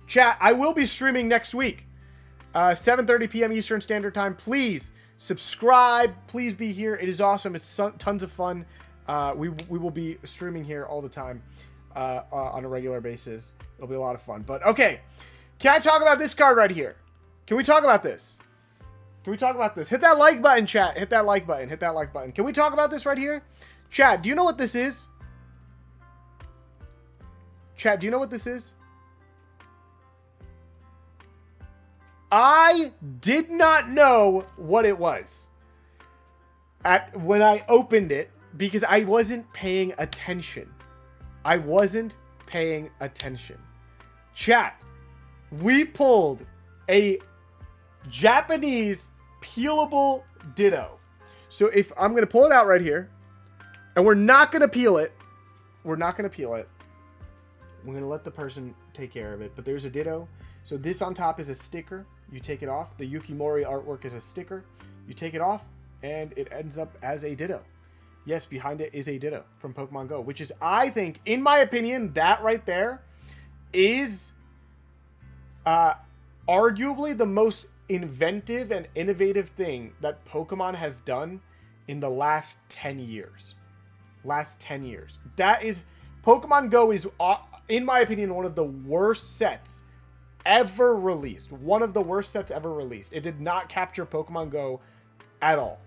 chat, I will be streaming next week. 7:30 p.m. Eastern Standard Time. Please subscribe. Please be here. It is awesome. It's tons of fun. We will be streaming here all the time on a regular basis. It'll be a lot of fun. But okay, can I talk about this card right here? Can we talk about this? Hit that like button, chat. Hit that like button. Can we talk about this right here? Chat, do you know what this is? I did not know what it was when I opened it because I wasn't paying attention. Chat, we pulled a Japanese peelable Ditto. So if I'm going to pull it out right here, and we're not going to peel it. We're going to let the person take care of it. But there's a Ditto. So this on top is a sticker. You take it off. The Yukimori artwork is a sticker. You take it off, and it ends up as a Ditto. Yes, behind it is a Ditto from Pokemon Go, which is, I think, in my opinion, that right there is arguably the most inventive and innovative thing that Pokemon has done in the last 10 years. That is, Pokemon Go is, in my opinion, one of the worst sets ever released. It did not capture Pokemon Go at all.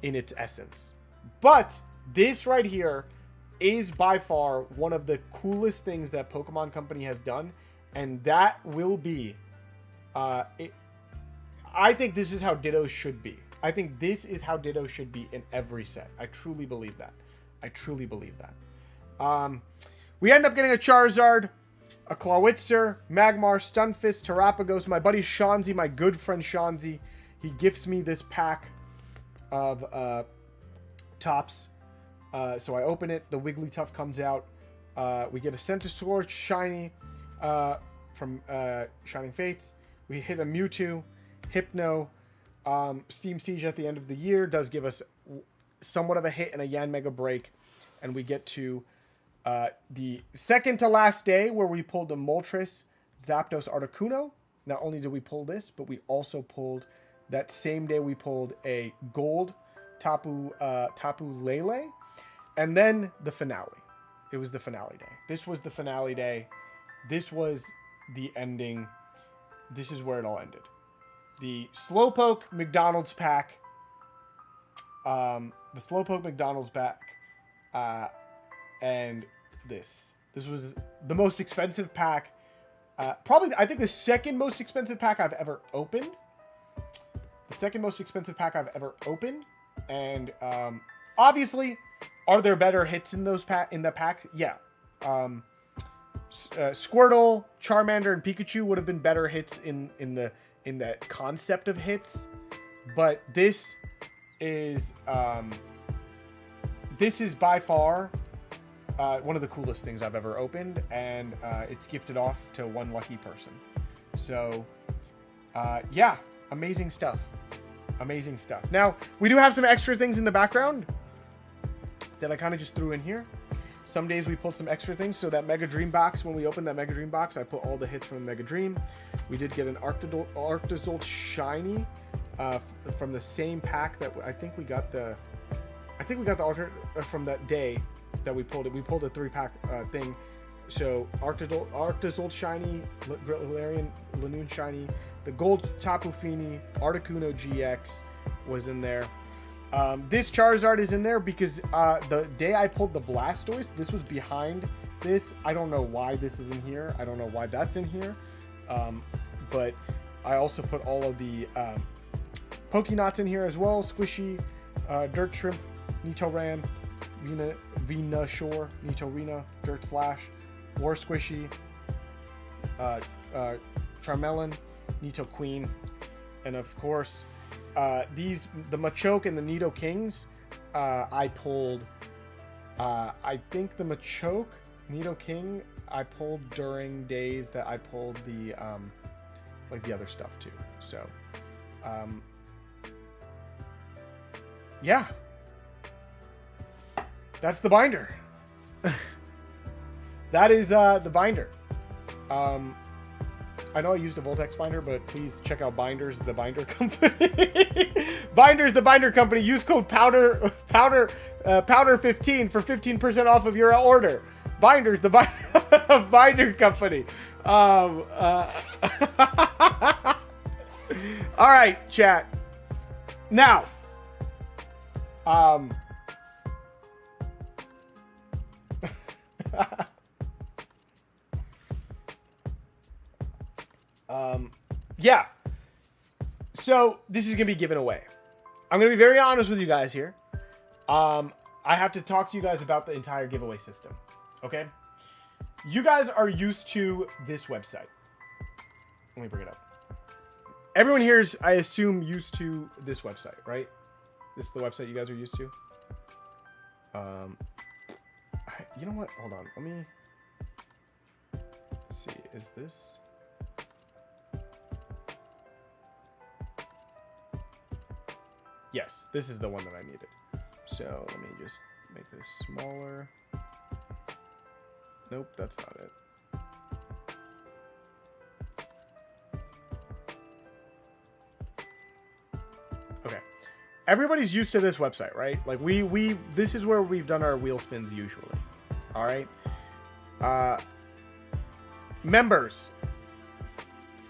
In its essence. But this right here is by far one of the coolest things that Pokemon Company has done. And that will be, I think this is how Ditto should be. In every set. I truly believe that. We end up getting a Charizard, a Clawitzer, Magmar, Stunfisk, Terrapagos. My buddy Shanzi, my good friend Shanzi, he gifts me this pack of tops. So I open it. The Wigglytuff comes out. We get a Centiskorch shiny from Shining Fates. We hit a Mewtwo, Hypno, Steam Siege at the end of the year does give us somewhat of a hit and a Yanmega break. And we get to the second to last day where we pulled a Moltres, Zapdos, Articuno. Not only did we pull this, but we also pulled, that same day we pulled a gold Tapu Lele. And then the finale. It was the finale day. This was the finale day. This was the ending. This is where it all ended. The Slowpoke McDonald's pack. And this. This was the most expensive pack. Probably, I think the second most expensive pack I've ever opened. The second most expensive pack I've ever opened. And obviously, are there better hits in those in the pack? Yeah. Squirtle, Charmander, and Pikachu would have been better hits in the concept of hits. But this is by far one of the coolest things I've ever opened, and it's gifted off to one lucky person. So, yeah, amazing stuff. Amazing stuff. Now, we do have some extra things in the background that I kind of just threw in here. Some days we pulled some extra things. So that Mega Dream box, when we opened that Mega Dream box, I put all the hits from the Mega Dream. We did get an Arctozolt Shiny from the same pack that I think we got the alter from that day that we pulled it. We pulled a 3-pack thing. So Arctozolt Shiny, Galarian Lanoon Shiny, the Gold Tapu Fini, Articuno GX was in there. This Charizard is in there because the day I pulled the Blastoise, this was behind this. I don't know why this is in here. I don't know why that's in here. But I also put all of the Pokénots in here as well. Squishy, Dirt Shrimp, Nidoran, Venusaur, Nidorina, Dirt Slash, War Squishy, Charmeleon, Nidoqueen, and of course the Machoke and the Nidokings. I pulled I think the Machoke, Nidoking I pulled during days that I pulled the like the other stuff too. So yeah, that's the binder. That is the binder. I know I used a Voltex binder, but please check out Binders, the binder company. Binders, the binder company. Use code powdr15 for 15% off of your order. Binders, the binder company. All right, chat. Now, yeah. So this is gonna be given away. I'm gonna be very honest with you guys here. I have to talk to you guys about the entire giveaway system. Okay? You guys are used to this website. Let me bring it up. Everyone here is, I assume, used to this website, right? This is the website you guys are used to. You know what? Hold on. Let me see. Is this? Yes, this is the one that I needed. So let me just make this smaller. Nope, that's not it. Okay. Everybody's used to this website, right? Like this is where we've done our wheel spins usually. All right. Members.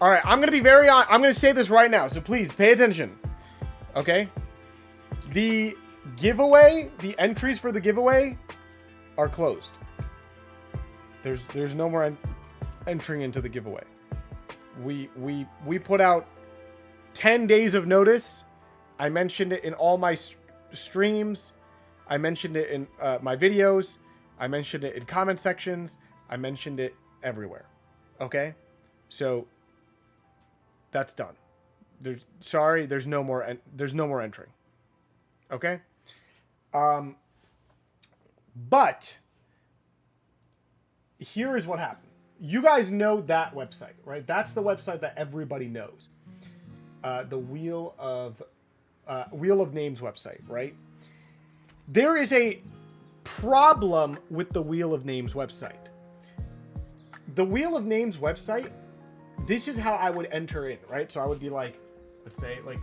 All right, I'm going to be I'm going to say this right now, so please pay attention. Okay? The giveaway, the entries for the giveaway are closed. There's no more entering into the giveaway. We put out 10 days of notice. I mentioned it in all my streams. I mentioned it in my videos. I mentioned it in comment sections. I mentioned it everywhere. Okay? So that's done. There's no more entering. Okay? But here is what happened. You guys know that website, right? That's the website that everybody knows. The Wheel of Names website, right? There is a problem with the Wheel of Names website. The Wheel of Names website, this is how I would enter in, right? So I would be like, let's say like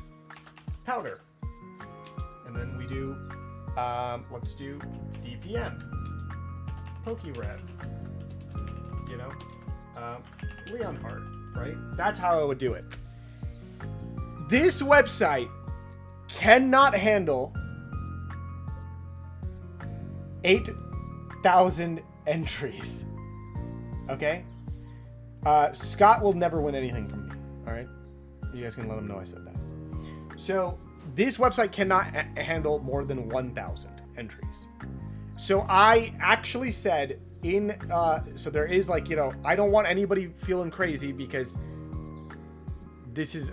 powder. And then we do, let's do DPM, PokeRev, you know, Leonhardt, right? That's how I would do it. This website cannot handle 8,000 entries. Okay? Scott will never win anything from me. All right? You guys can let him know I said that. So this website cannot handle more than 1,000 entries. So I actually said so there is like, I don't want anybody feeling crazy because this is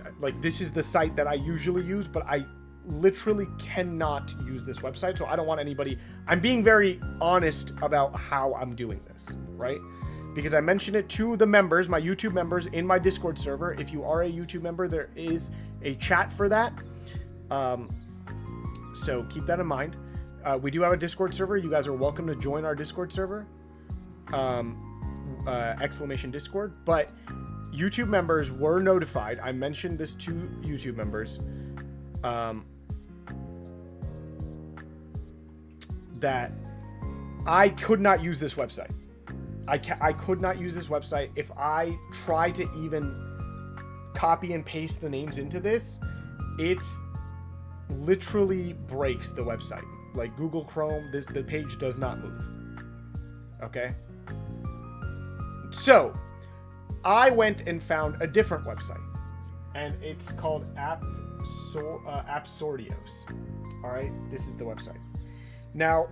the site that I usually use, but I literally cannot use this website. So I don't want anybody, I'm being very honest about how I'm doing this, right? Because I mentioned it to the members, my YouTube members in my Discord server. If you are a YouTube member, there is a chat for that. So keep that in mind. We do have a Discord server. You guys are welcome to join our Discord server. Exclamation Discord. But YouTube members were notified. I mentioned this to YouTube members. That I could not use this website. I could not use this website. If I try to even copy and paste the names into this, it literally breaks the website. Like Google Chrome, the page does not move. Okay? So, I went and found a different website. And it's called Appsortios. Alright? This is the website. Now,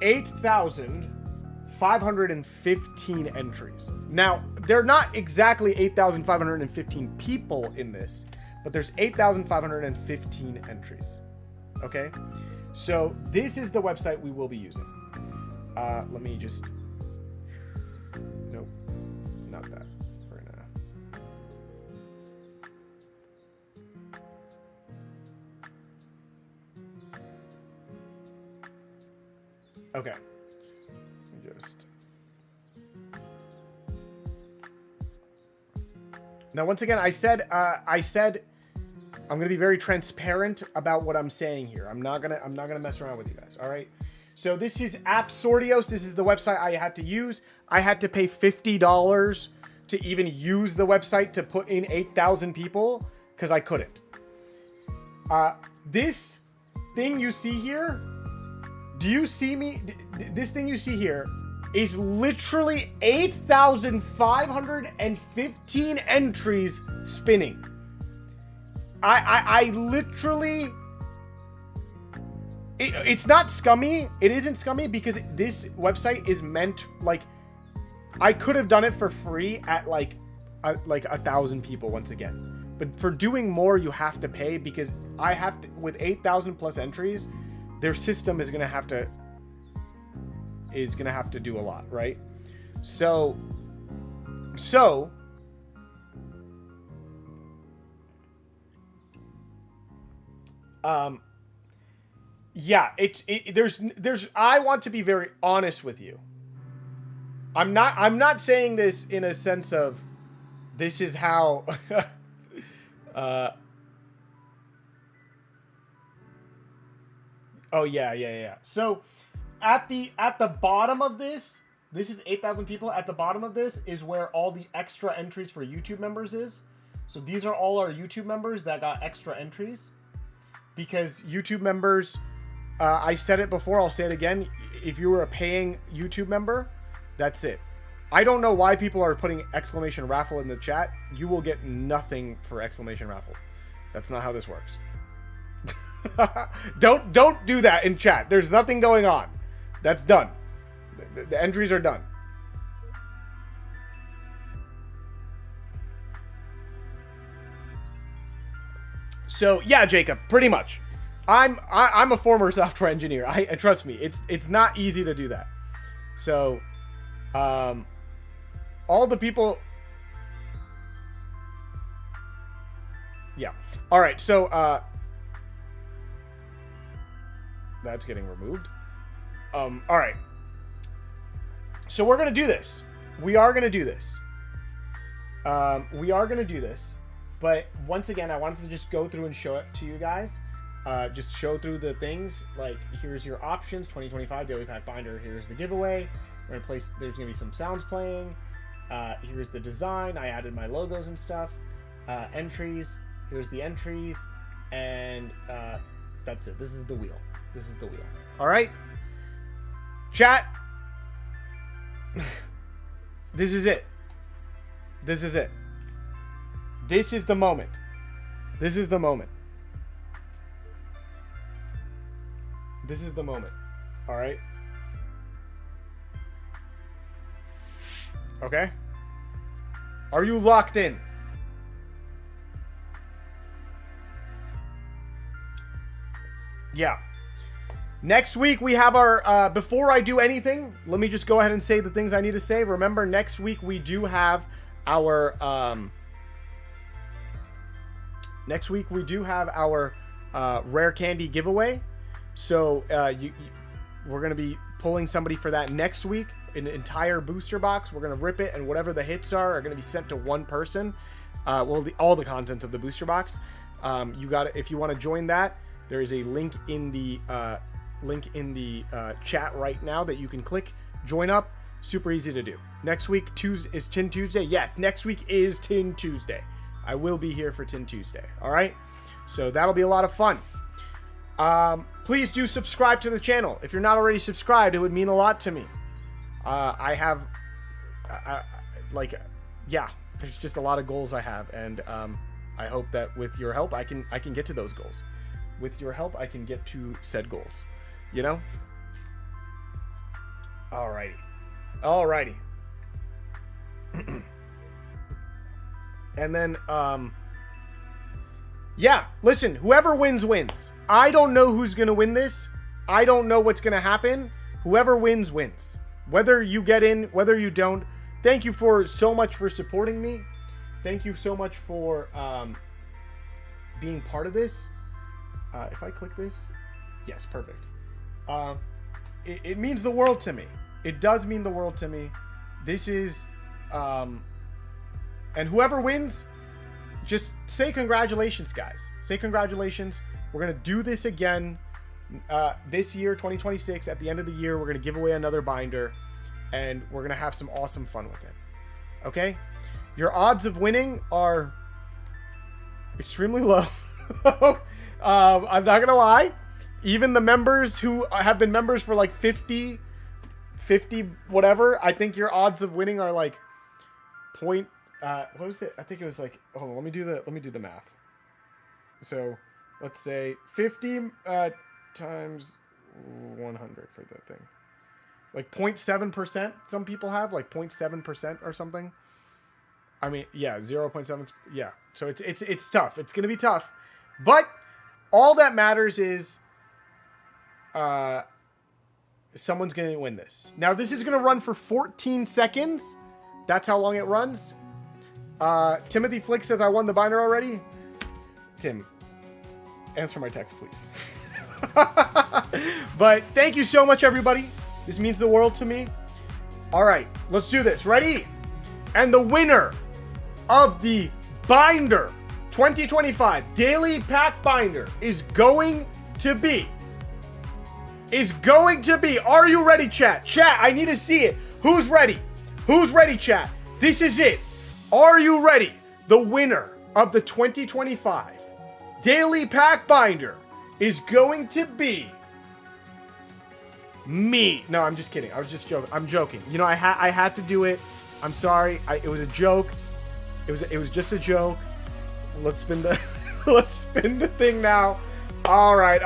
8,515 entries. Now, they're not exactly 8,515 people in this, but there's 8,515 entries. Okay? So, this is the website we will be using. Let me just... Nope. Not that. We're gonna... Okay. Just... Now, once again, I said I'm gonna be very transparent about what I'm saying here. I'm not gonna mess around with you guys. All right. So this is Appsortios. This is the website I had to use. I had to pay $50 to even use the website to put in 8,000 people because I couldn't. This thing you see here, do you see me? This thing you see here is literally 8,515 entries spinning. I literally... It's not scummy. It isn't scummy because this website is meant, like... I could have done it for free at like 1,000 people once again. But for doing more, you have to pay because I have to... With 8,000 plus entries, their system is going to have to do a lot, right? So yeah, there's I want to be very honest with you. I'm not saying this in a sense of this is how oh yeah. So at the bottom of this is 8,000 people. At the bottom of this is where all the extra entries for YouTube members is. So these are all our YouTube members that got extra entries. Because YouTube members, I said it before, I'll say it again. If you were a paying YouTube member, that's it. I don't know why people are putting exclamation raffle in the chat. You will get nothing for exclamation raffle. That's not how this works. Don't do that in chat. There's nothing going on. That's done. The entries are done. So yeah, Jacob, pretty much. I'm a former software engineer. I trust me. It's not easy to do that. So, all the people. Yeah. All right. So that's getting removed. All right. So we're gonna do this. We are gonna do this. But once again, I wanted to just go through and show it to you guys. Just show through the things. Like, here's your options, 2025 Daily Pack Binder. Here's the giveaway. We're gonna place, there's gonna be some sounds playing. Here's the design. I added my logos and stuff. Entries. Here's the entries. And that's it. This is the wheel. All right. Chat. This is it. This is it. This is the moment. This is the moment. This is the moment. All right. Okay. Are you locked in? Yeah. Next week we have our, before I do anything, let me just go ahead and say the things I need to say. Remember, next week we do have our, rare candy giveaway. So, we're going to be pulling somebody for that next week. An entire booster box. We're going to rip it, and whatever the hits are going to be sent to one person. All the contents of the booster box. If you want to join that, there is a link in the chat right now that you can click, join up. Super easy to do. Next week is Tin Tuesday. Yes, next week is Tin Tuesday. I will be here for Tin Tuesday. All right, so that'll be a lot of fun. Please do subscribe to the channel. If you're not already subscribed, it would mean a lot to me. There's just a lot of goals I have, and I hope that with your help, I can get to those goals. With your help, I can get to said goals. You know? Alrighty. And then, yeah, listen, whoever wins, wins. I don't know who's going to win this. I don't know what's going to happen. Whoever wins, wins. Whether you get in, whether you don't. Thank you so much for supporting me. Thank you so much for being part of this. If I click this, yes, perfect. It means the world to me. It does mean the world to me. This is, and whoever wins, just say congratulations, guys. Say congratulations. We're going to do this again this year, 2026. At the end of the year, we're going to give away another binder, and we're going to have some awesome fun with it. Okay? Your odds of winning are extremely low. I'm not going to lie. Even the members who have been members for like 50 whatever, I think your odds of winning are like what was it? I think it was like, hold on, let me do the math. So let's say 50 times 100 for that thing. Like 0.7%. Some people have like 0.7% or something. I mean, yeah, 0.7. Yeah. So it's tough. It's going to be tough. But all that matters is someone's going to win this. Now, this is going to run for 14 seconds. That's how long it runs. Timothy Flick says, I won the binder already. Tim, answer my text, please. But thank you so much, everybody. This means the world to me. All right, let's do this. Ready? And the winner of the binder 2025 daily pack binder is going to be, are you ready, chat? Chat, I need to see it. Who's ready? Who's ready, chat? This is it. Are you ready? The winner of the 2025 daily pack binder is going to be me. No, I'm just kidding. I was just joking. I'm joking. You know, I had to do it. I'm sorry. It was a joke. It was just a joke. Let's spin the thing now. All right.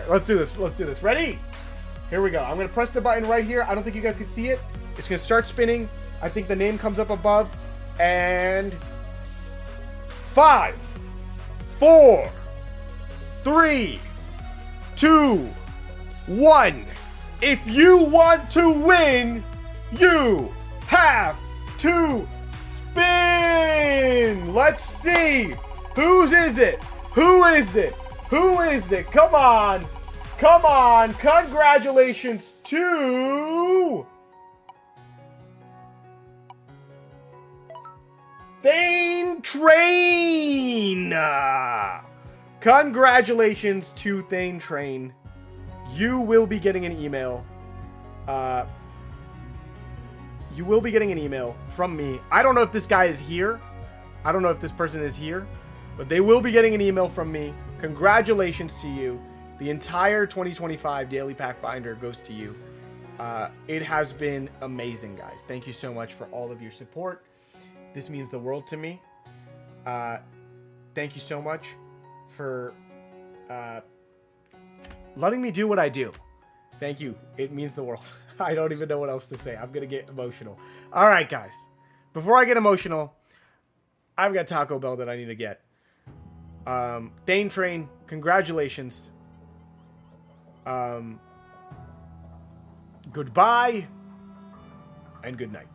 Let's do this. Ready? Here we go. I'm going to press the button right here. I don't think you guys can see it. It's going to start spinning. I think the name comes up above. And 5, 4, 3, 2, 1. If you want to win, you have to spin. Let's see. Whose is it? Who is it? Who is it? Come on. Come on. Congratulations to Thane Train. Congratulations to Thane Train. You will be getting an email. You will be getting an email from me. I don't know if this guy is here. I don't know if this person is here. But they will be getting an email from me. Congratulations to you. The entire 2025 daily pack binder goes to you. It has been amazing, guys. Thank you so much for all of your support. This means the world to me. Thank you so much for letting me do what I do. Thank you. It means the world. I don't even know what else to say. I'm going to get emotional. All right, guys. Before I get emotional, I've got Taco Bell that I need to get. Dane Train, congratulations. Goodbye and good night.